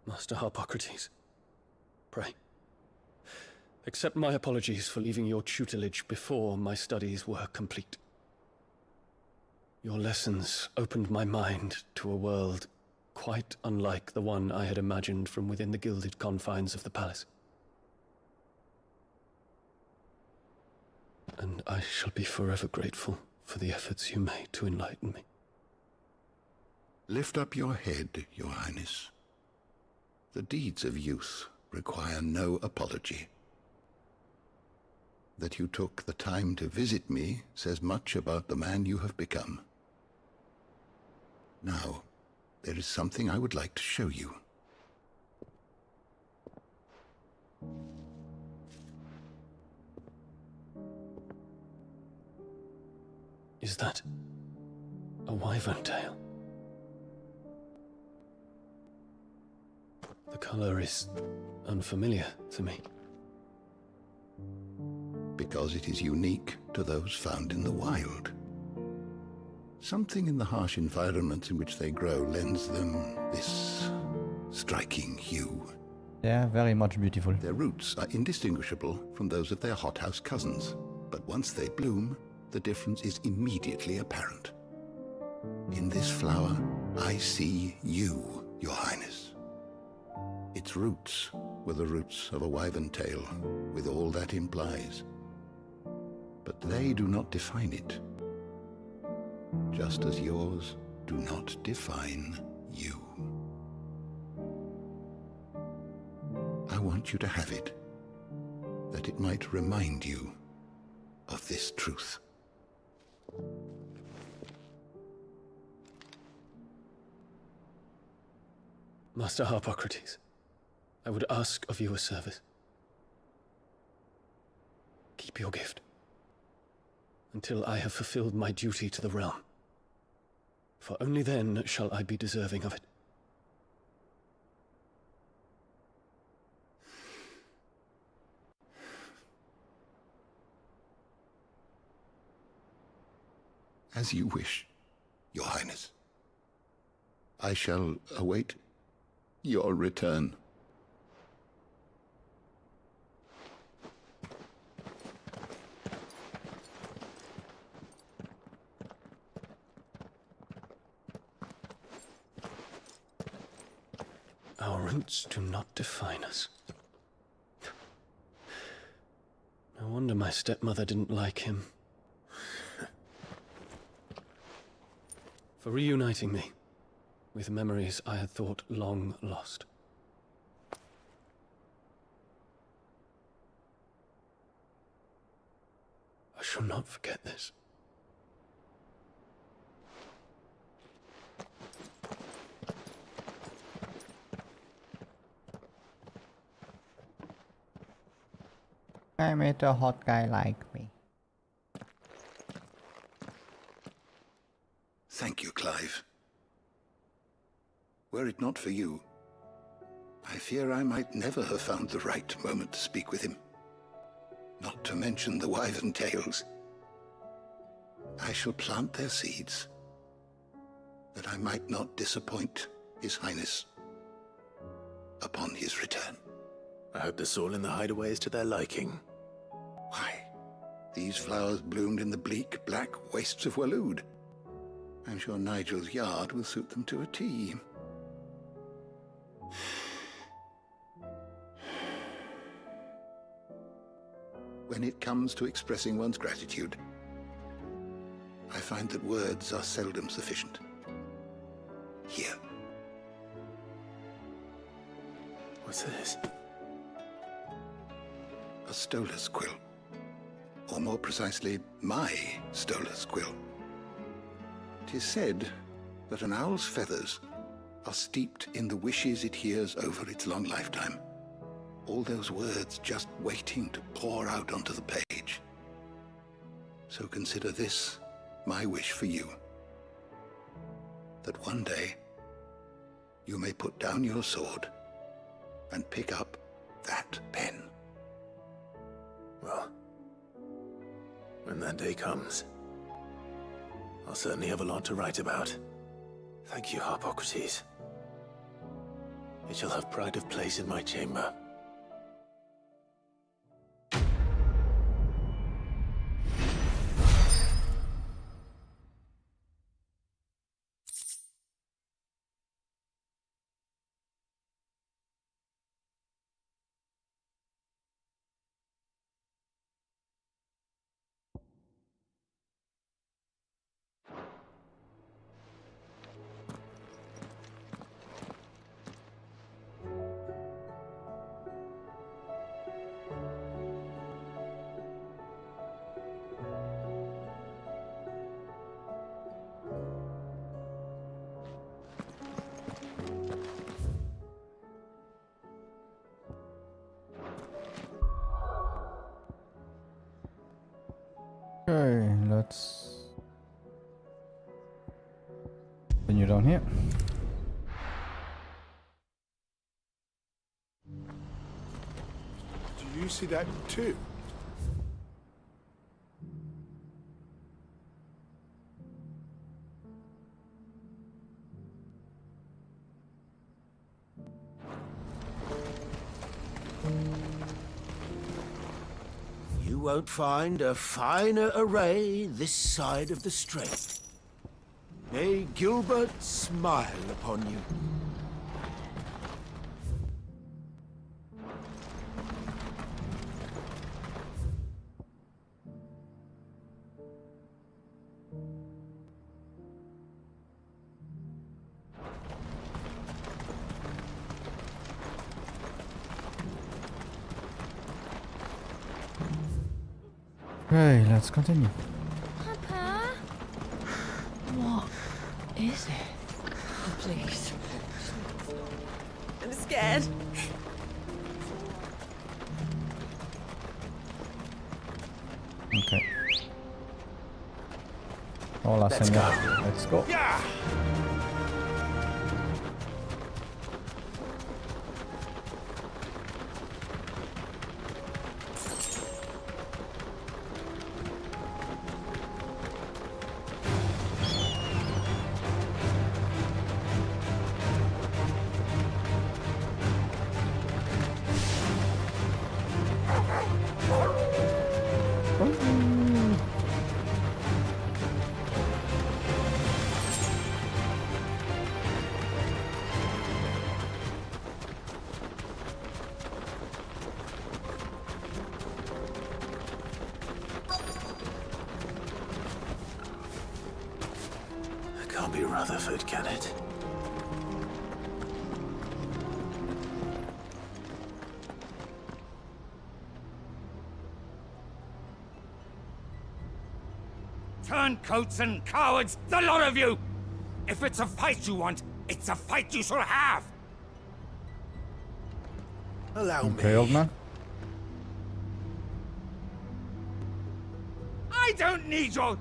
Master Harpocrates, pray, accept my apologies for leaving your tutelage before my studies were complete. Your lessons opened my mind to a world quite unlike the one I had imagined from within the gilded confines of the palace. And I shall be forever grateful for the efforts you made to enlighten me. Lift up your head, Your Highness. The deeds of youth require no apology. That you took the time to visit me says much about the man you have become. Now, there is something I would like to show you. Is that a wyvern tail? The color is unfamiliar to me. Because it is unique to those found in the wild. Something in the harsh environment in which they grow lends them this striking hue. Yeah, very much beautiful. Their roots are indistinguishable from those of their hothouse cousins, but once they bloom, the difference is immediately apparent. In this flower, I see you, Your Highness. Its roots were the roots of a wyvern tail, with all that implies. But they do not define it. Just as yours do not define you. I want you to have it, that it might remind you of this truth. Master Harpocrates, I would ask of you a service. Keep your gift until I have fulfilled my duty to the realm, for only then shall I be deserving of it. As you wish, Your Highness. I shall await your return. Our roots do not define us. No wonder my stepmother didn't like him. For reuniting me with memories I had thought long lost. I shall not forget this. I met a hot guy like me. Thank you, Clive. Were it not for you, I fear I might never have found the right moment to speak with him. Not to mention the wyvern tales. I shall plant their seeds, that I might not disappoint His Highness upon his return. I hope the soil in the hideaway is to their liking. Why, these flowers bloomed in the bleak, black wastes of Waloed. I'm sure Nigel's yard will suit them to a T. When it comes to expressing one's gratitude, I find that words are seldom sufficient. Here. What's this? A stolas quill. Or more precisely, my stolas quill. 'Tis said that an owl's feathers are steeped in the wishes it hears over its long lifetime. All those words just waiting to pour out onto the page. So consider this my wish for you. That one day you may put down your sword and pick up that pen. Well, when that day comes, I'll certainly have a lot to write about. Thank you, Harpocrates. It shall have pride of place in my chamber. Okay, let's continue down here. Do you see that too? You won't find a finer array this side of the strait. May Gilbert smile upon you. Okay, let's continue. Papa? What is it? Oh, please. I'm scared. Okay. Hola, Let's senor. go. Let's go. Yeah! It can't be Rutherford, can it? Turncoats and cowards, the lot of you! If it's a fight you want, it's a fight you shall have! Allow Okay, me. old man. I don't need your...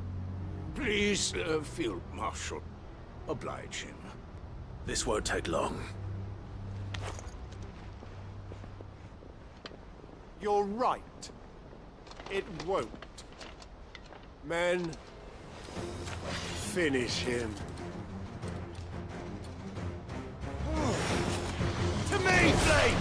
Please, Field Marshal. Oblige him. This won't take long. You're right. It won't. Men, finish him. To me, Blade!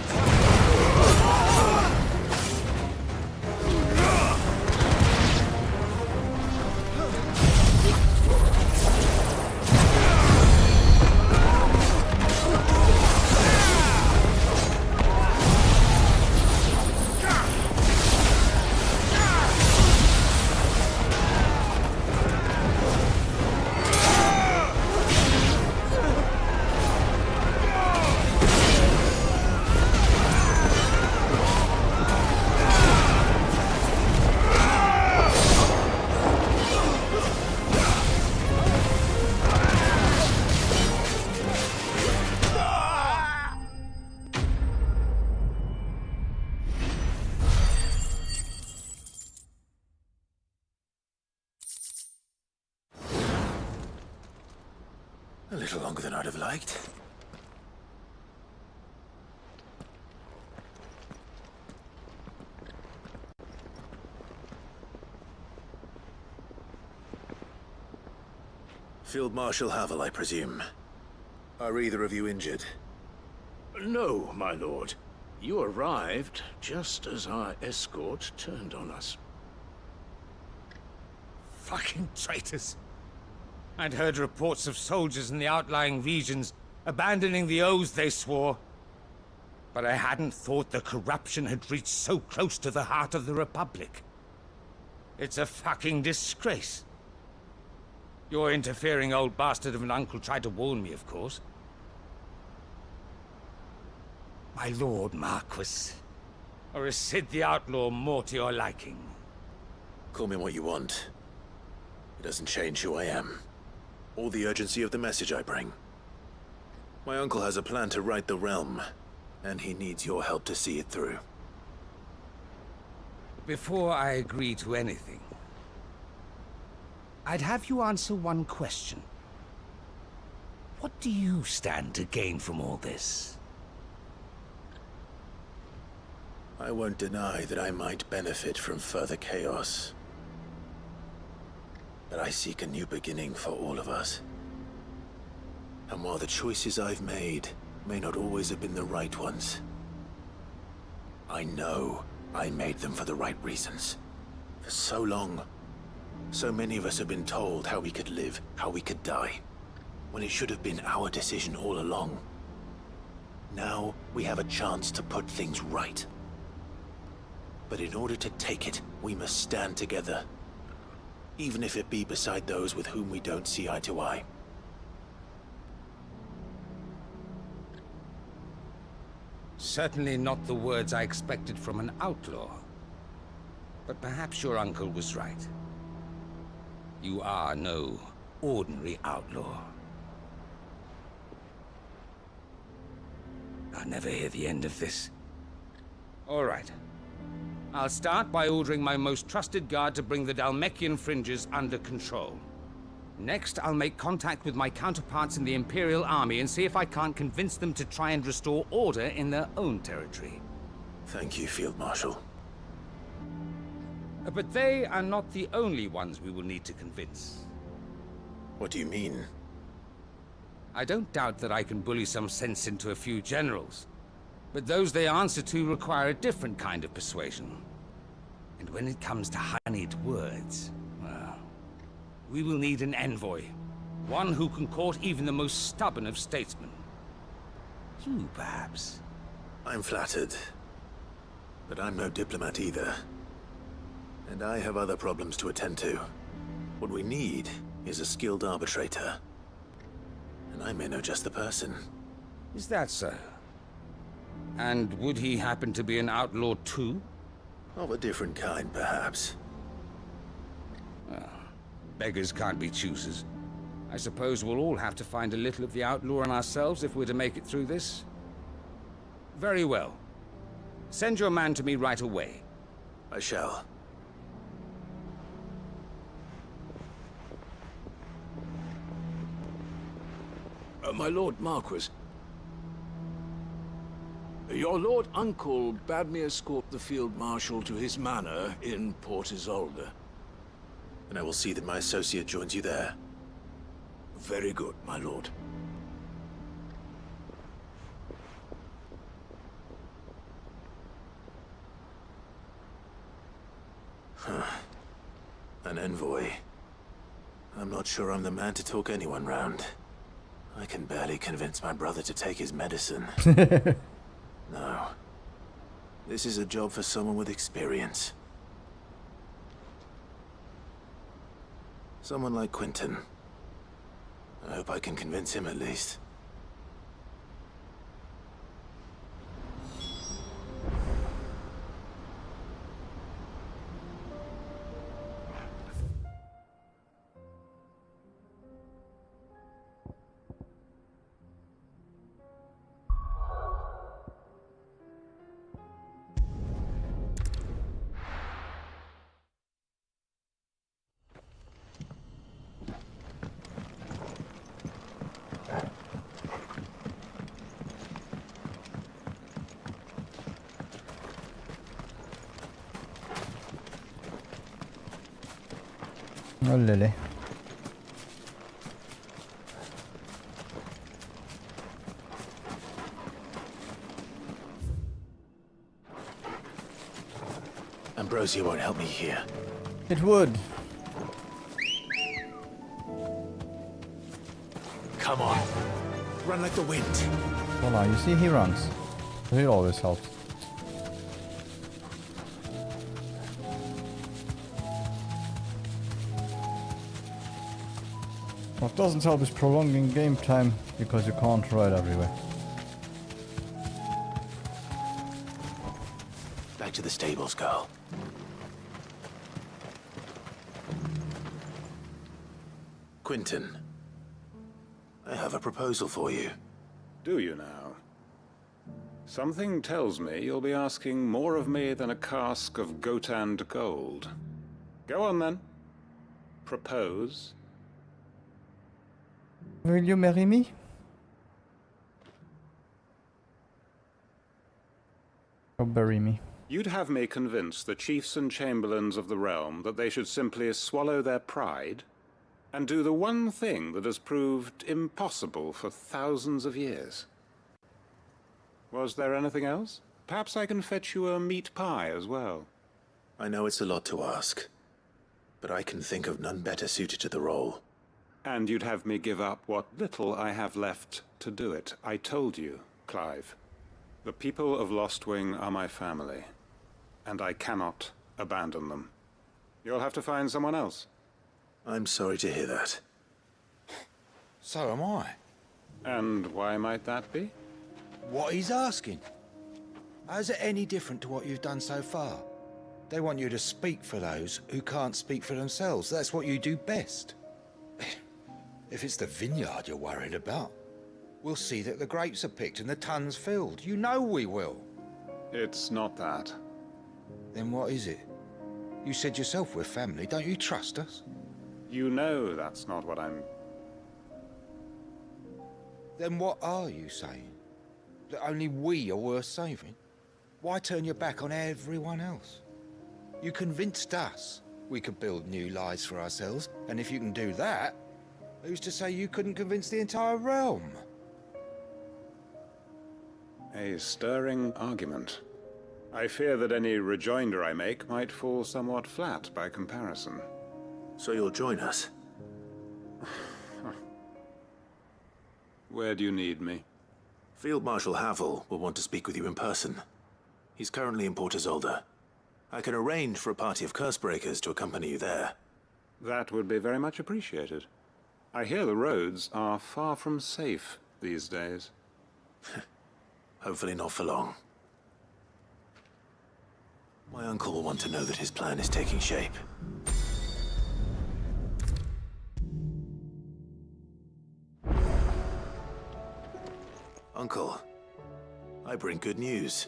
A little longer than I'd have liked. Field Marshal Havel, I presume. Are either of you injured? No, my lord. You arrived just as our escort turned on us. Fucking traitors. I'd heard reports of soldiers in the outlying regions abandoning the oaths they swore. But I hadn't thought the corruption had reached so close to the heart of the Republic. It's a fucking disgrace. Your interfering old bastard of an uncle tried to warn me, of course. My lord Marquis. Or is Sid the Outlaw more to your liking? Call me what you want. It doesn't change who I am. Or the urgency of the message I bring. My uncle has a plan to right the realm, and he needs your help to see it through. Before I agree to anything, I'd have you answer one question. What do you stand to gain from all this? I won't deny that I might benefit from further chaos. But I seek a new beginning for all of us. And while the choices I've made may not always have been the right ones, I know I made them for the right reasons. For so long, so many of us have been told how we could live, how we could die, when it should have been our decision all along. Now we have a chance to put things right. But in order to take it, we must stand together. Even if it be beside those with whom we don't see eye to eye. Certainly not the words I expected from an outlaw. But perhaps your uncle was right. You are no ordinary outlaw. I'll never hear the end of this. All right. I'll start by ordering my most trusted guard to bring the Dhalmekian fringes under control. Next, I'll make contact with my counterparts in the Imperial Army and see if I can't convince them to try and restore order in their own territory. Thank you, Field Marshal. But they are not the only ones we will need to convince. What do you mean? I don't doubt that I can bully some sense into a few generals, but those they answer to require a different kind of persuasion. And when it comes to honeyed words, well, we will need an envoy. One who can court even the most stubborn of statesmen. You, perhaps? I'm flattered. But I'm no diplomat either. And I have other problems to attend to. What we need is a skilled arbitrator. And I may know just the person. Is that so? And would he happen to be an outlaw too? Of a different kind, perhaps. Well, beggars can't be choosers. I suppose we'll all have to find a little of the outlaw in ourselves if we're to make it through this. Very well. Send your man to me right away. I shall. My Lord Marquis. Your Lord Uncle bade me escort the Field Marshal to his manor in Port Isolde. And I will see that my associate joins you there. Very good, my lord. An envoy. I'm not sure I'm the man to talk anyone round. I can barely convince my brother to take his medicine. No. This is a job for someone with experience. Someone like Quentin. I hope I can convince him at least. Oh, Lily. Ambrosia won't help me here. It would. Come on. Run like the wind. Voila, you see, he runs. He always helps. What doesn't help is prolonging game time, because you can't ride everywhere. Back to the stables, girl. Quentin, I have a proposal for you. Do you now? Something tells me you'll be asking more of me than a cask of Gotand gold. Go on then. Propose. Will you marry me? Or bury me? You'd have me convince the chiefs and chamberlains of the realm that they should simply swallow their pride and do the one thing that has proved impossible for thousands of years. Was there anything else? Perhaps I can fetch you a meat pie as well. I know it's a lot to ask, but I can think of none better suited to the role. And you'd have me give up what little I have left to do it. I told you, Clive. The people of Lostwing are my family, and I cannot abandon them. You'll have to find someone else. I'm sorry to hear that. So am I. And why might that be? What he's asking. How's it any different to what you've done so far? They want you to speak for those who can't speak for themselves. That's what you do best. If it's the vineyard you're worried about, we'll see that the grapes are picked and the tons filled. You know we will. It's not that. Then what is it? You said yourself we're family. Don't you trust us? You know that's not what I'm... Then what are you saying? That only we are worth saving? Why turn your back on everyone else? You convinced us we could build new lives for ourselves, and if you can do that, who's to say you couldn't convince the entire realm? A stirring argument. I fear that any rejoinder I make might fall somewhat flat by comparison. So you'll join us? Where do you need me? Field Marshal Havel will want to speak with you in person. He's currently in Port Isolde. I can arrange for a party of Cursebreakers to accompany you there. That would be very much appreciated. I hear the roads are far from safe these days. Hopefully not for long. My uncle will want to know that his plan is taking shape. Uncle, I bring good news.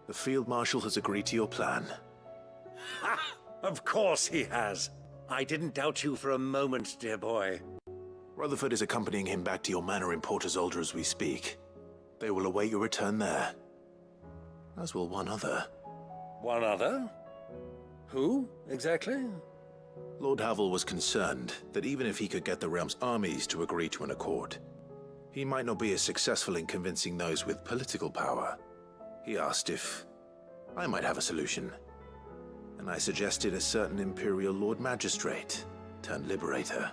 The Field Marshal has agreed to your plan. Ha! Of course he has. I didn't doubt you for a moment, dear boy. Rutherford is accompanying him back to your manor in Port Isolde as we speak. They will await your return there. As will one other. One other? Who, exactly? Lord Havel was concerned that even if he could get the realm's armies to agree to an accord, he might not be as successful in convincing those with political power. He asked if I might have a solution, and I suggested a certain Imperial Lord Magistrate turned Liberator.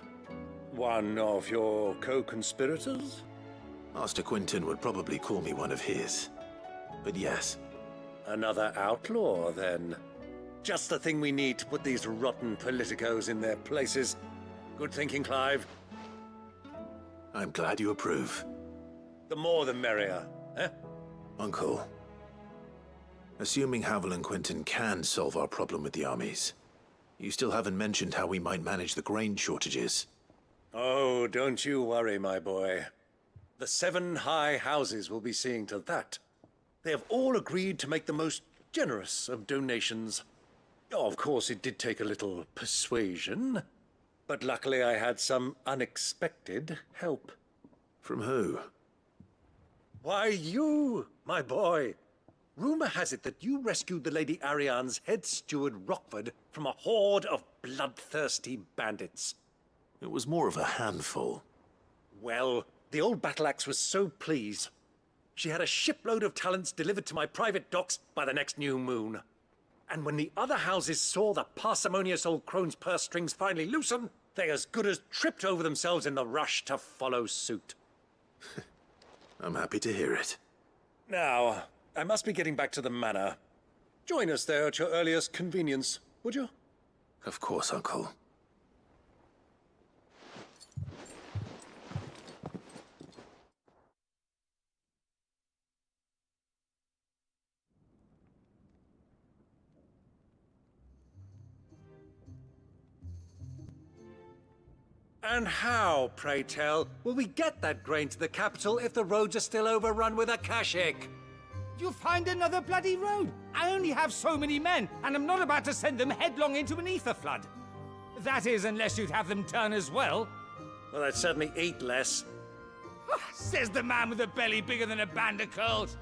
One of your co-conspirators? Master Quinton would probably call me one of his, but yes. Another outlaw, then. Just the thing we need to put these rotten politicos in their places. Good thinking, Clive. I'm glad you approve. The more the merrier, eh? Uncle, assuming Havel and Quinton can solve our problem with the armies, you still haven't mentioned how we might manage the grain shortages. Oh, don't you worry, my boy. The 7 high houses will be seeing to that. They have all agreed to make the most generous of donations. Oh, of course, it did take a little persuasion, but luckily I had some unexpected help. From who? Why, you, my boy. Rumor has it that you rescued the Lady Ariane's head steward Rockford from a horde of bloodthirsty bandits. It was more of a handful. Well, the old battle axe was so pleased. She had a shipload of talents delivered to my private docks by the next new moon. And when the other houses saw the parsimonious old crone's purse strings finally loosen, they as good as tripped over themselves in the rush to follow suit. I'm happy to hear it. Now, I must be getting back to the manor. Join us there at your earliest convenience, would you? Of course, Uncle. And how, pray tell, will we get that grain to the capital if the roads are still overrun with Akashic? You'll find another bloody road. I only have so many men, and I'm not about to send them headlong into an ether flood. That is, unless you'd have them turn as well. Well, I'd certainly eat less. Says the man with a belly bigger than a band of curls.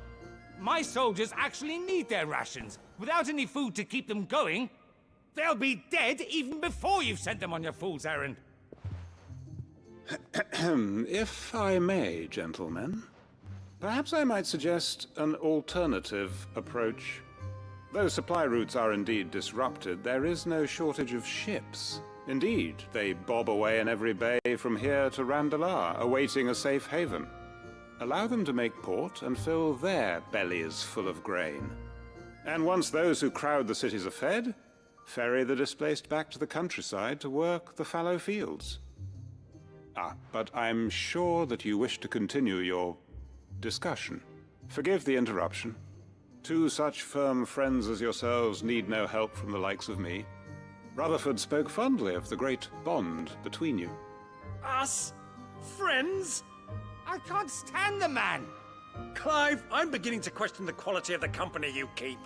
My soldiers actually need their rations. Without any food to keep them going, they'll be dead even before you've sent them on your fool's errand. If I may, gentlemen, perhaps I might suggest an alternative approach. Though supply routes are indeed disrupted, there is no shortage of ships. Indeed, they bob away in every bay from here to Randalar, awaiting a safe haven. Allow them to make port and fill their bellies full of grain. And once those who crowd the cities are fed, ferry the displaced back to the countryside to work the fallow fields. But I'm sure that you wish to continue your discussion. Forgive the interruption. Two such firm friends as yourselves need no help from the likes of me. Rutherford spoke fondly of the great bond between you. Us? Friends? I can't stand the man! Clive, I'm beginning to question the quality of the company you keep.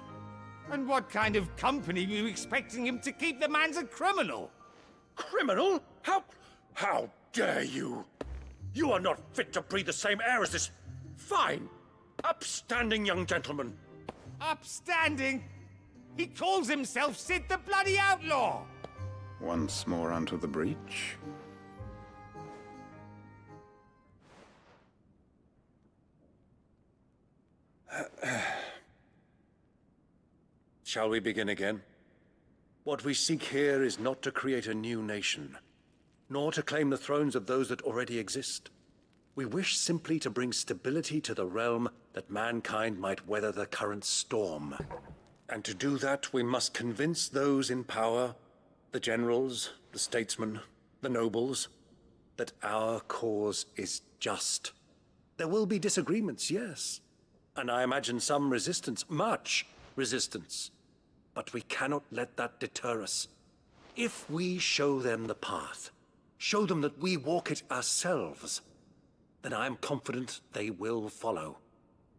And what kind of company were you expecting him to keep? The man's a criminal! Criminal? How dare you? You are not fit to breathe the same air as this fine, upstanding young gentleman. Upstanding? He calls himself Sid the Bloody Outlaw! Once more onto the breach. Shall we begin again? What we seek here is not to create a new nation, nor to claim the thrones of those that already exist. We wish simply to bring stability to the realm that mankind might weather the current storm. And to do that, we must convince those in power, the generals, the statesmen, the nobles, that our cause is just. There will be disagreements, yes. And I imagine some resistance, much resistance. But we cannot let that deter us. If we show them the path, show them that we walk it ourselves, then I am confident they will follow.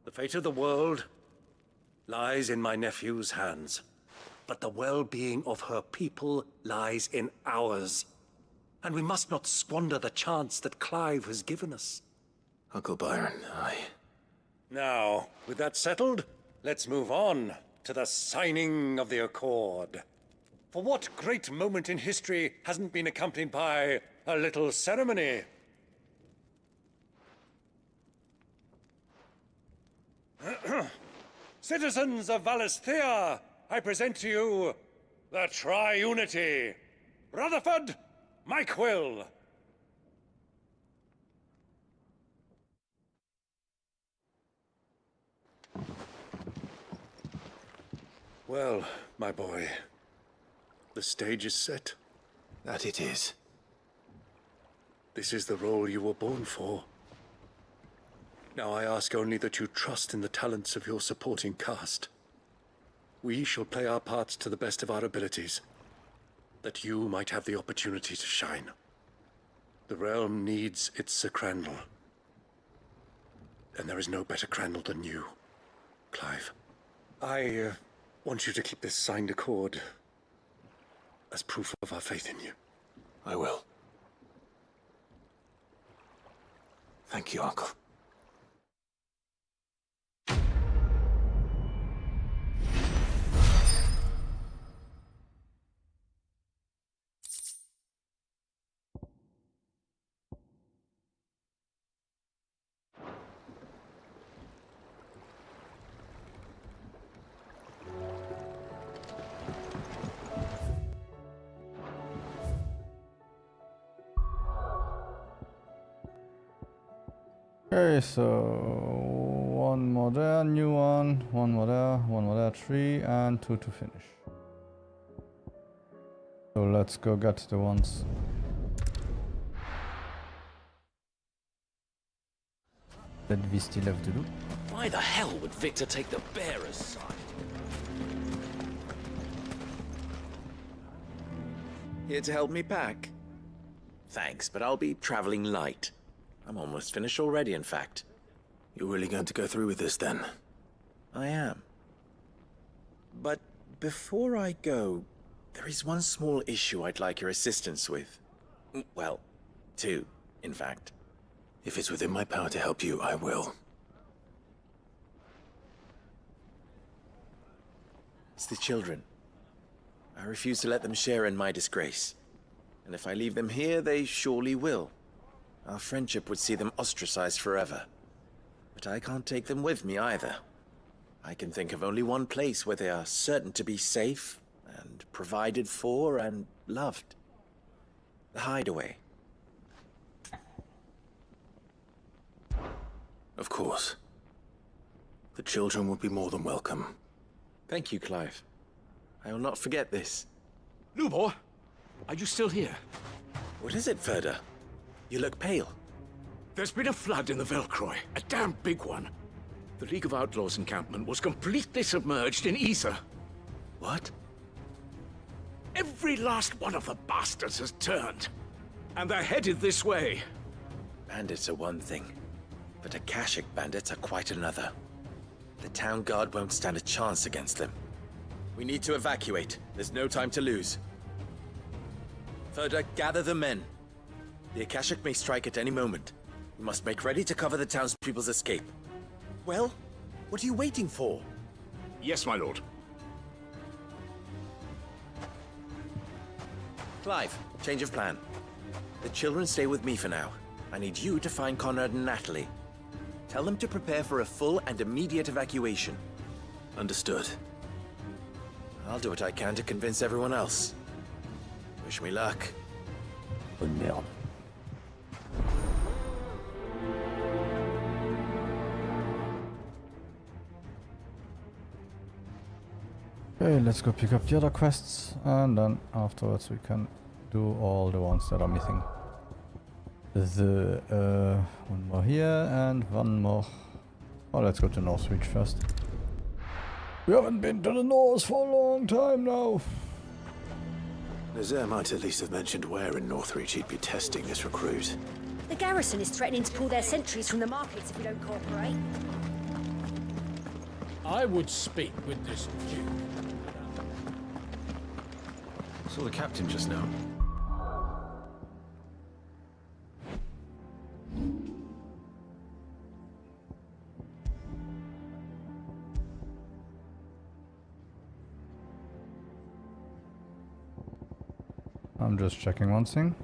The fate of the world lies in my nephew's hands, but the well-being of her people lies in ours. And we must not squander the chance that Clive has given us. Uncle Byron, Now, with that settled, let's move on to the signing of the Accord. For what great moment in history hasn't been accompanied by a little ceremony? Citizens of Valisthea, I present to you the Triunity. Rutherford, Mike Will. Well, my boy, the stage is set. That it is. This is the role you were born for. Now I ask only that you trust in the talents of your supporting cast. We shall play our parts to the best of our abilities, that you might have the opportunity to shine. The realm needs its Sir Crandall. And there is no better Crandall than you, Clive. I want you to keep this signed accord as proof of our faith in you. I will. Thank you, Uncle. Okay, so one more there, new one more there, 3 and 2 to finish. So let's go get the ones. That we still have to do. Why the hell would Victor take the bearer's side? Here to help me pack? Thanks, but I'll be traveling light. I'm almost finished already, in fact. You're really going to go through with this, then? I am. But before I go, there is one small issue I'd like your assistance with. Well, two, in fact. If it's within my power to help you, I will. It's the children. I refuse to let them share in my disgrace. And if I leave them here, they surely will. Our friendship would see them ostracized forever. But I can't take them with me either. I can think of only one place where they are certain to be safe and provided for and loved. The Hideaway. Of course. The children would be more than welcome. Thank you, Clive. I will not forget this. Lubor, are you still here? What is it, Ferda? You look pale. There's been a flood in the Velcroy, a damn big one. The League of Outlaws encampment was completely submerged in ether. What? Every last one of the bastards has turned. And they're headed this way. Bandits are one thing, but Akashic bandits are quite another. The town guard won't stand a chance against them. We need to evacuate. There's no time to lose. Further, gather the men. The Akashic may strike at any moment. We must make ready to cover the townspeople's escape. Well, what are you waiting for? Yes, my lord. Clive, change of plan. The children stay with me for now. I need you to find Conrad and Natalie. Tell them to prepare for a full and immediate evacuation. Understood. I'll do what I can to convince everyone else. Wish me luck. Und mehr. Okay, let's go pick up the other quests, and then afterwards we can do all the ones that are missing. The one more here and one more. Oh, let's go to Northreach first. We haven't been to the north for a long time now. Nazaire might at least have mentioned where in Northreach he'd be testing this recruit. The garrison is threatening to pull their sentries from the markets if we don't cooperate. I would speak with this Duke. Saw the captain just now. I'm just checking one thing.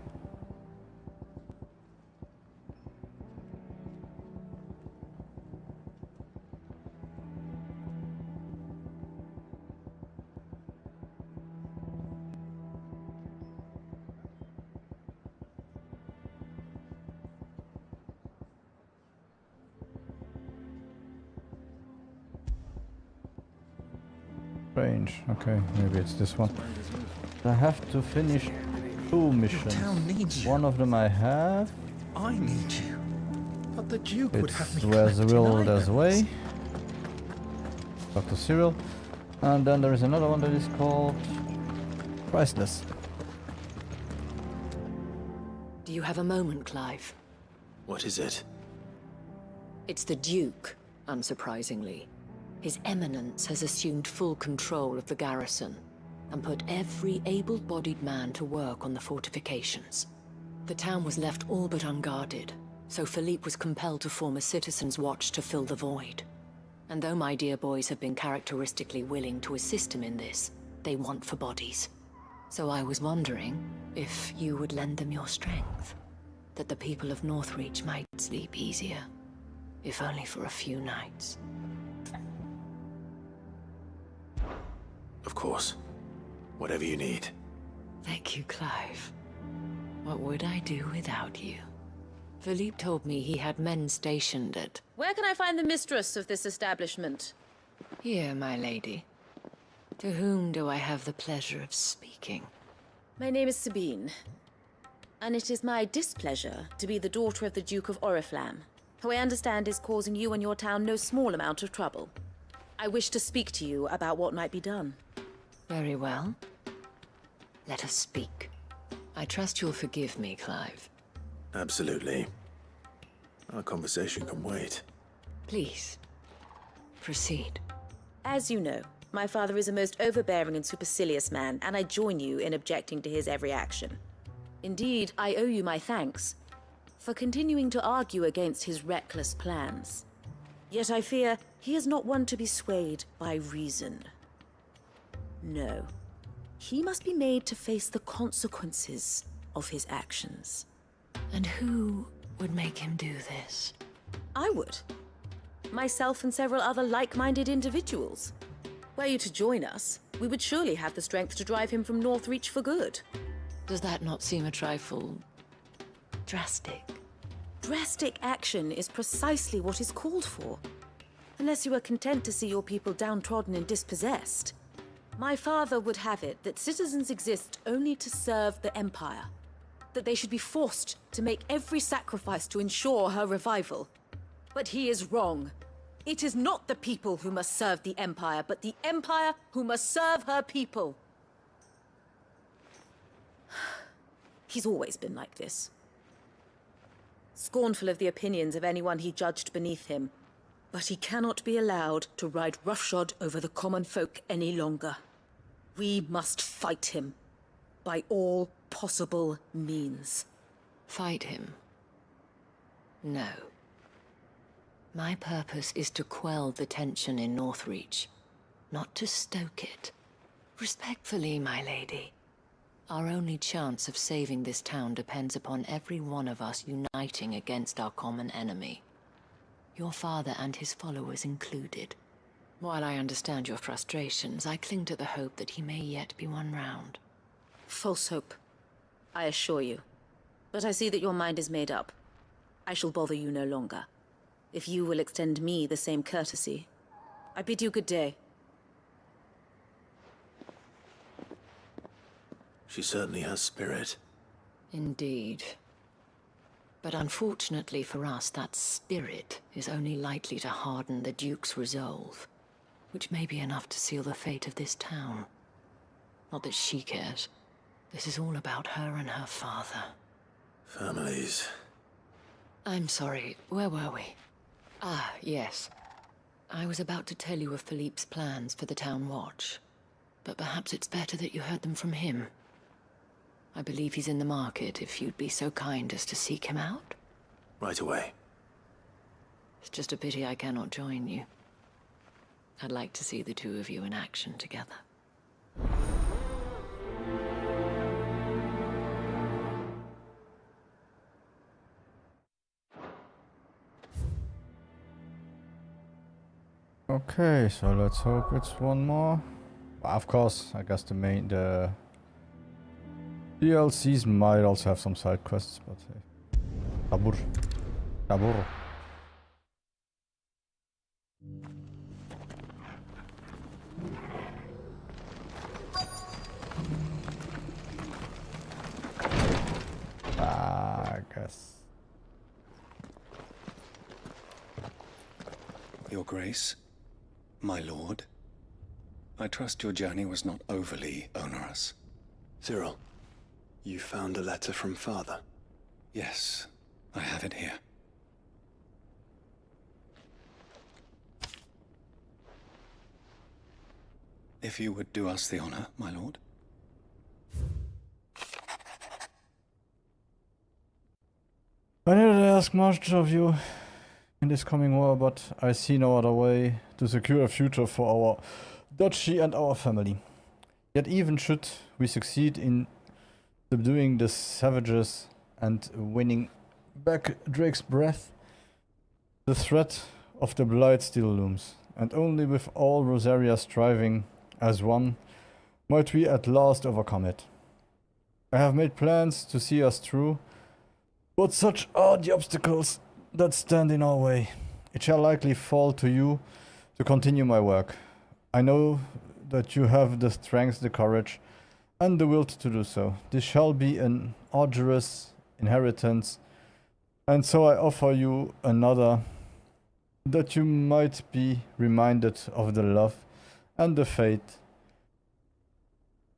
Strange. Okay, maybe it's this one. I have to finish 2 missions. town needs you. One of them I have. I need you. But the Duke would have It's me where's the clapped in will, either. there's a way. Dr. Cyril. And then there is another one that is called Priceless. Do you have a moment, Clive? What is it? It's the Duke, unsurprisingly. His Eminence has assumed full control of the garrison and put every able-bodied man to work on the fortifications. The town was left all but unguarded, so Philippe was compelled to form a citizen's watch to fill the void. And though my dear boys have been characteristically willing to assist him in this, they want for bodies. So I was wondering if you would lend them your strength, that the people of Northreach might sleep easier, if only for a few nights. Of course. Whatever you need. Thank you, Clive. What would I do without you? Philippe told me he had men stationed at... Where can I find the mistress of this establishment? Here, my lady. To whom do I have the pleasure of speaking? My name is Sabine, and it is my displeasure to be the daughter of the Duke of Oriflamme, who I understand is causing you and your town no small amount of trouble. I wish to speak to you about what might be done. Very well. Let us speak. I trust you'll forgive me, Clive. Absolutely. Our conversation can wait. Please, proceed. As you know, my father is a most overbearing and supercilious man, and I join you in objecting to his every action. Indeed, I owe you my thanks for continuing to argue against his reckless plans. Yet I fear he is not one to be swayed by reason. No. He must be made to face the consequences of his actions. And who would make him do this? I would. Myself and several other like-minded individuals. Were you to join us, we would surely have the strength to drive him from Northreach for good. Does that not seem a trifle... drastic? Drastic action is precisely what is called for. Unless you are content to see your people downtrodden and dispossessed. My father would have it that citizens exist only to serve the Empire. That they should be forced to make every sacrifice to ensure her revival. But he is wrong. It is not the people who must serve the Empire, but the Empire who must serve her people. He's always been like this. Scornful of the opinions of anyone he judged beneath him. But he cannot be allowed to ride roughshod over the common folk any longer. We must fight him. By all possible means. Fight him? No. My purpose is to quell the tension in Northreach, not to stoke it. Respectfully, my lady. Our only chance of saving this town depends upon every one of us uniting against our common enemy. Your father and his followers included. While I understand your frustrations, I cling to the hope that he may yet be won round. False hope, I assure you. But I see that your mind is made up. I shall bother you no longer. If you will extend me the same courtesy, I bid you good day. She certainly has spirit. Indeed. But unfortunately for us, that spirit is only likely to harden the Duke's resolve, which may be enough to seal the fate of this town. Not that she cares. This is all about her and her father. Families. I'm sorry, where were we? Ah, yes. I was about to tell you of Philippe's plans for the town watch, but perhaps it's better that you heard them from him. I believe he's in the market, if you'd be so kind as to seek him out. Right away. It's just a pity I cannot join you. I'd like to see the two of you in action together. Okay, so let's hope it's one more. Well, of course, I guess the DLCs might also have some side quests, but hey. Tabur. Tabur. I guess. Your Grace, my lord, I trust your journey was not overly onerous. Cyril, you found a letter from Father? Yes, I have it here. If you would do us the honor, my lord. I didn't ask much of you in this coming war, but I see no other way to secure a future for our duchy and our family. Yet even should we succeed in subduing the savages and winning back Drake's breath, the threat of the Blight still looms, and only with all Rosaria striving as one might we at last overcome it. I have made plans to see us through, but such are the obstacles that stand in our way. It shall likely fall to you to continue my work. I know that you have the strength, the courage, and the will to do so. This shall be an arduous inheritance, and so I offer you another, that you might be reminded of the love and the faith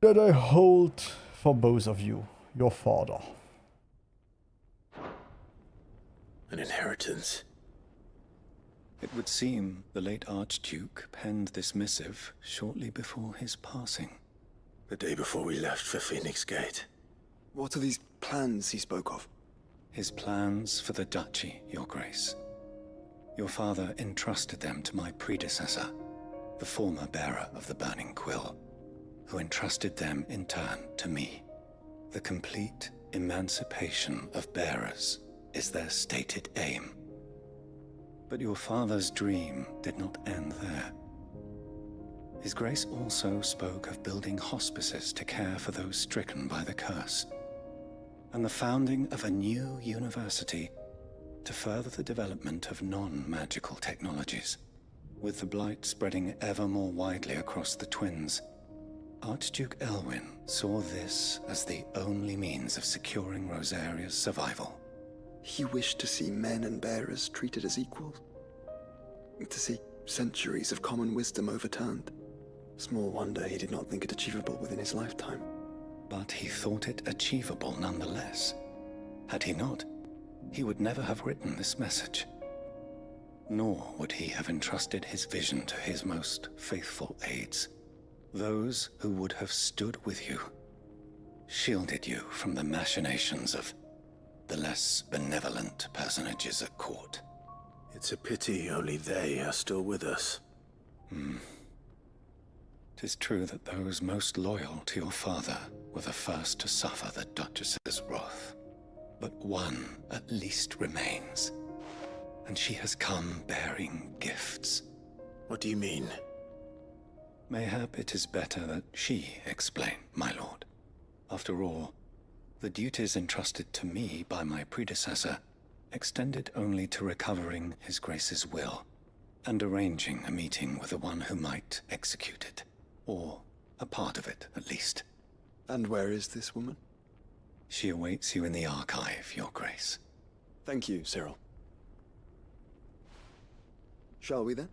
that I hold for both of you, your father. An inheritance? It would seem the late Archduke penned this missive shortly before his passing. The day before we left for Phoenix Gate. What are these plans he spoke of? His plans for the duchy, Your Grace. Your father entrusted them to my predecessor, the former bearer of the Burning Quill, who entrusted them in turn to me. The complete emancipation of bearers is their stated aim. But your father's dream did not end there. His Grace also spoke of building hospices to care for those stricken by the curse, and the founding of a new university to further the development of non-magical technologies. With the Blight spreading ever more widely across the Twins, Archduke Elwyn saw this as the only means of securing Rosaria's survival. He wished to see men and bearers treated as equals? To see centuries of common wisdom overturned. Small wonder he did not think it achievable within his lifetime. But he thought it achievable nonetheless. Had he not, he would never have written this message. Nor would he have entrusted his vision to his most faithful aides, those who would have stood with you, shielded you from the machinations of the less benevolent personages at court. It's a pity only they are still with us. 'Tis true that those most loyal to your father were the first to suffer the Duchess's wrath. But one at least remains, and she has come bearing gifts. What do you mean? Mayhap it is better that she explain, my lord. After all, the duties entrusted to me by my predecessor extended only to recovering His Grace's will and arranging a meeting with the one who might execute it, or a part of it at least. And where is this woman? She awaits you in the archive, Your Grace. Thank you, Cyril. Shall we then?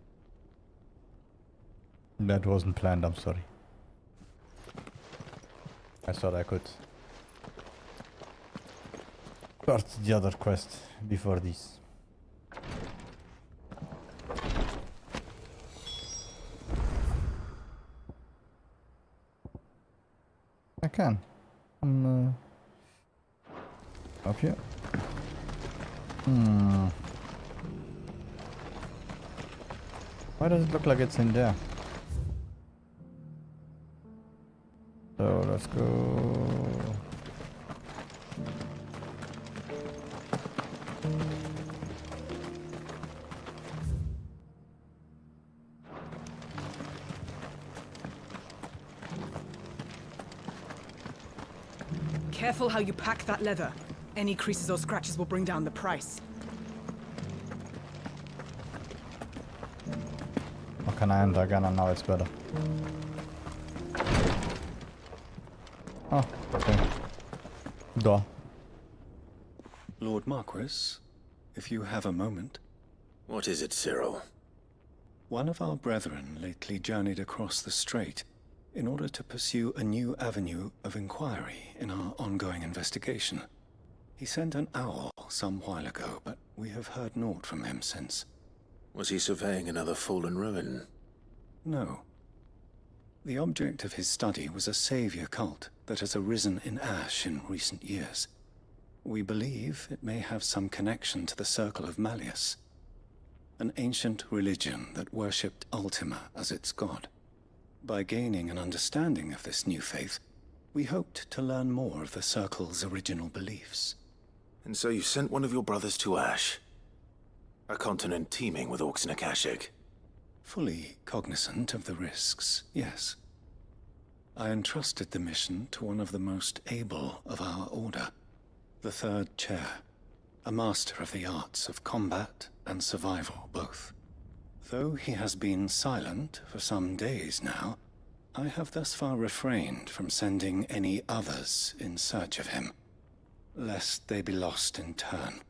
That wasn't planned, I'm sorry. I thought I could start the other quest before this. I can. I'm up here. Why does it look like it's in there? So let's go. Careful how you pack that leather. Any creases or scratches will bring down the price. Okay, I enter again and now it's better. Oh, okay. Duh. Lord Marquis, if you have a moment. What is it, Cyril? One of our brethren lately journeyed across the strait in order to pursue a new avenue of inquiry in our ongoing investigation. He sent an owl some while ago, but we have heard naught from him since. Was he surveying another fallen ruin? No. The object of his study was a savior cult that has arisen in Ash in recent years. We believe it may have some connection to the Circle of Malleus, an ancient religion that worshipped Ultima as its god. By gaining an understanding of this new faith, we hoped to learn more of the Circle's original beliefs. And so you sent one of your brothers to Ash? A continent teeming with orcs and Akashic? Fully cognizant of the risks, yes. I entrusted the mission to one of the most able of our order, the Third Chair, a master of the arts of combat and survival both. Though he has been silent for some days now, I have thus far refrained from sending any others in search of him, lest they be lost in turn.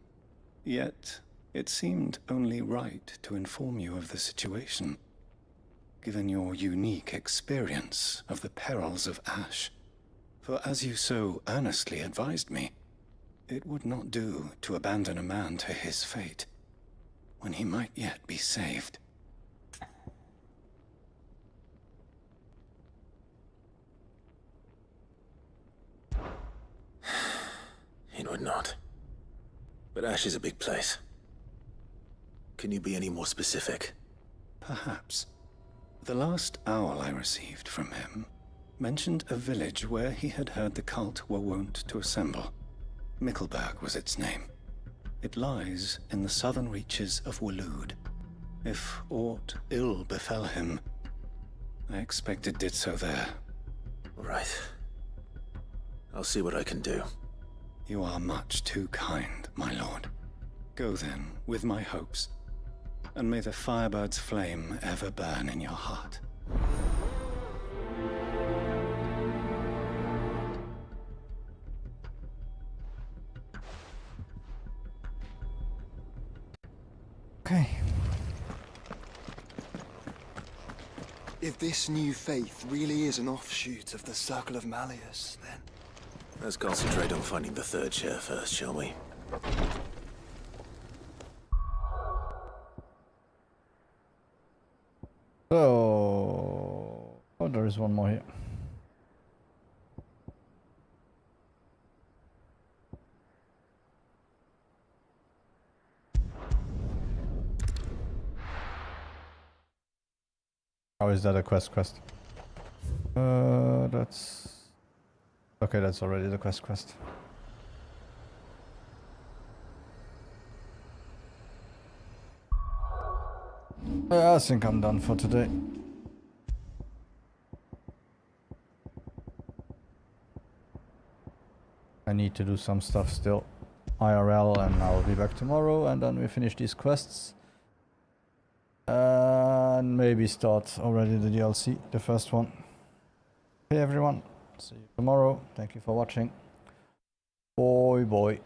Yet, it seemed only right to inform you of the situation, given your unique experience of the perils of Ash. For as you so earnestly advised me, it would not do to abandon a man to his fate, when he might yet be saved. It would not. But Ash is a big place. Can you be any more specific? Perhaps. The last owl I received from him mentioned a village where he had heard the cult were wont to assemble. Mickleburg was its name. It lies in the southern reaches of Waloed. If aught ill befell him, I expect it did so there. Right. I'll see what I can do. You are much too kind, my lord. Go then, with my hopes, and may the Firebird's flame ever burn in your heart. Okay. If this new faith really is an offshoot of the Circle of Malleus, then... Let's concentrate on finding the third chair first, shall we? So... Oh, there is one more here. How is that a quest? That's... Okay, that's already the quest. I think I'm done for today. I need to do some stuff still. IRL, and I'll be back tomorrow, and then we finish these quests. And maybe start already the DLC, the first one. Hey everyone, see you tomorrow. Thank you for watching. Bye bye.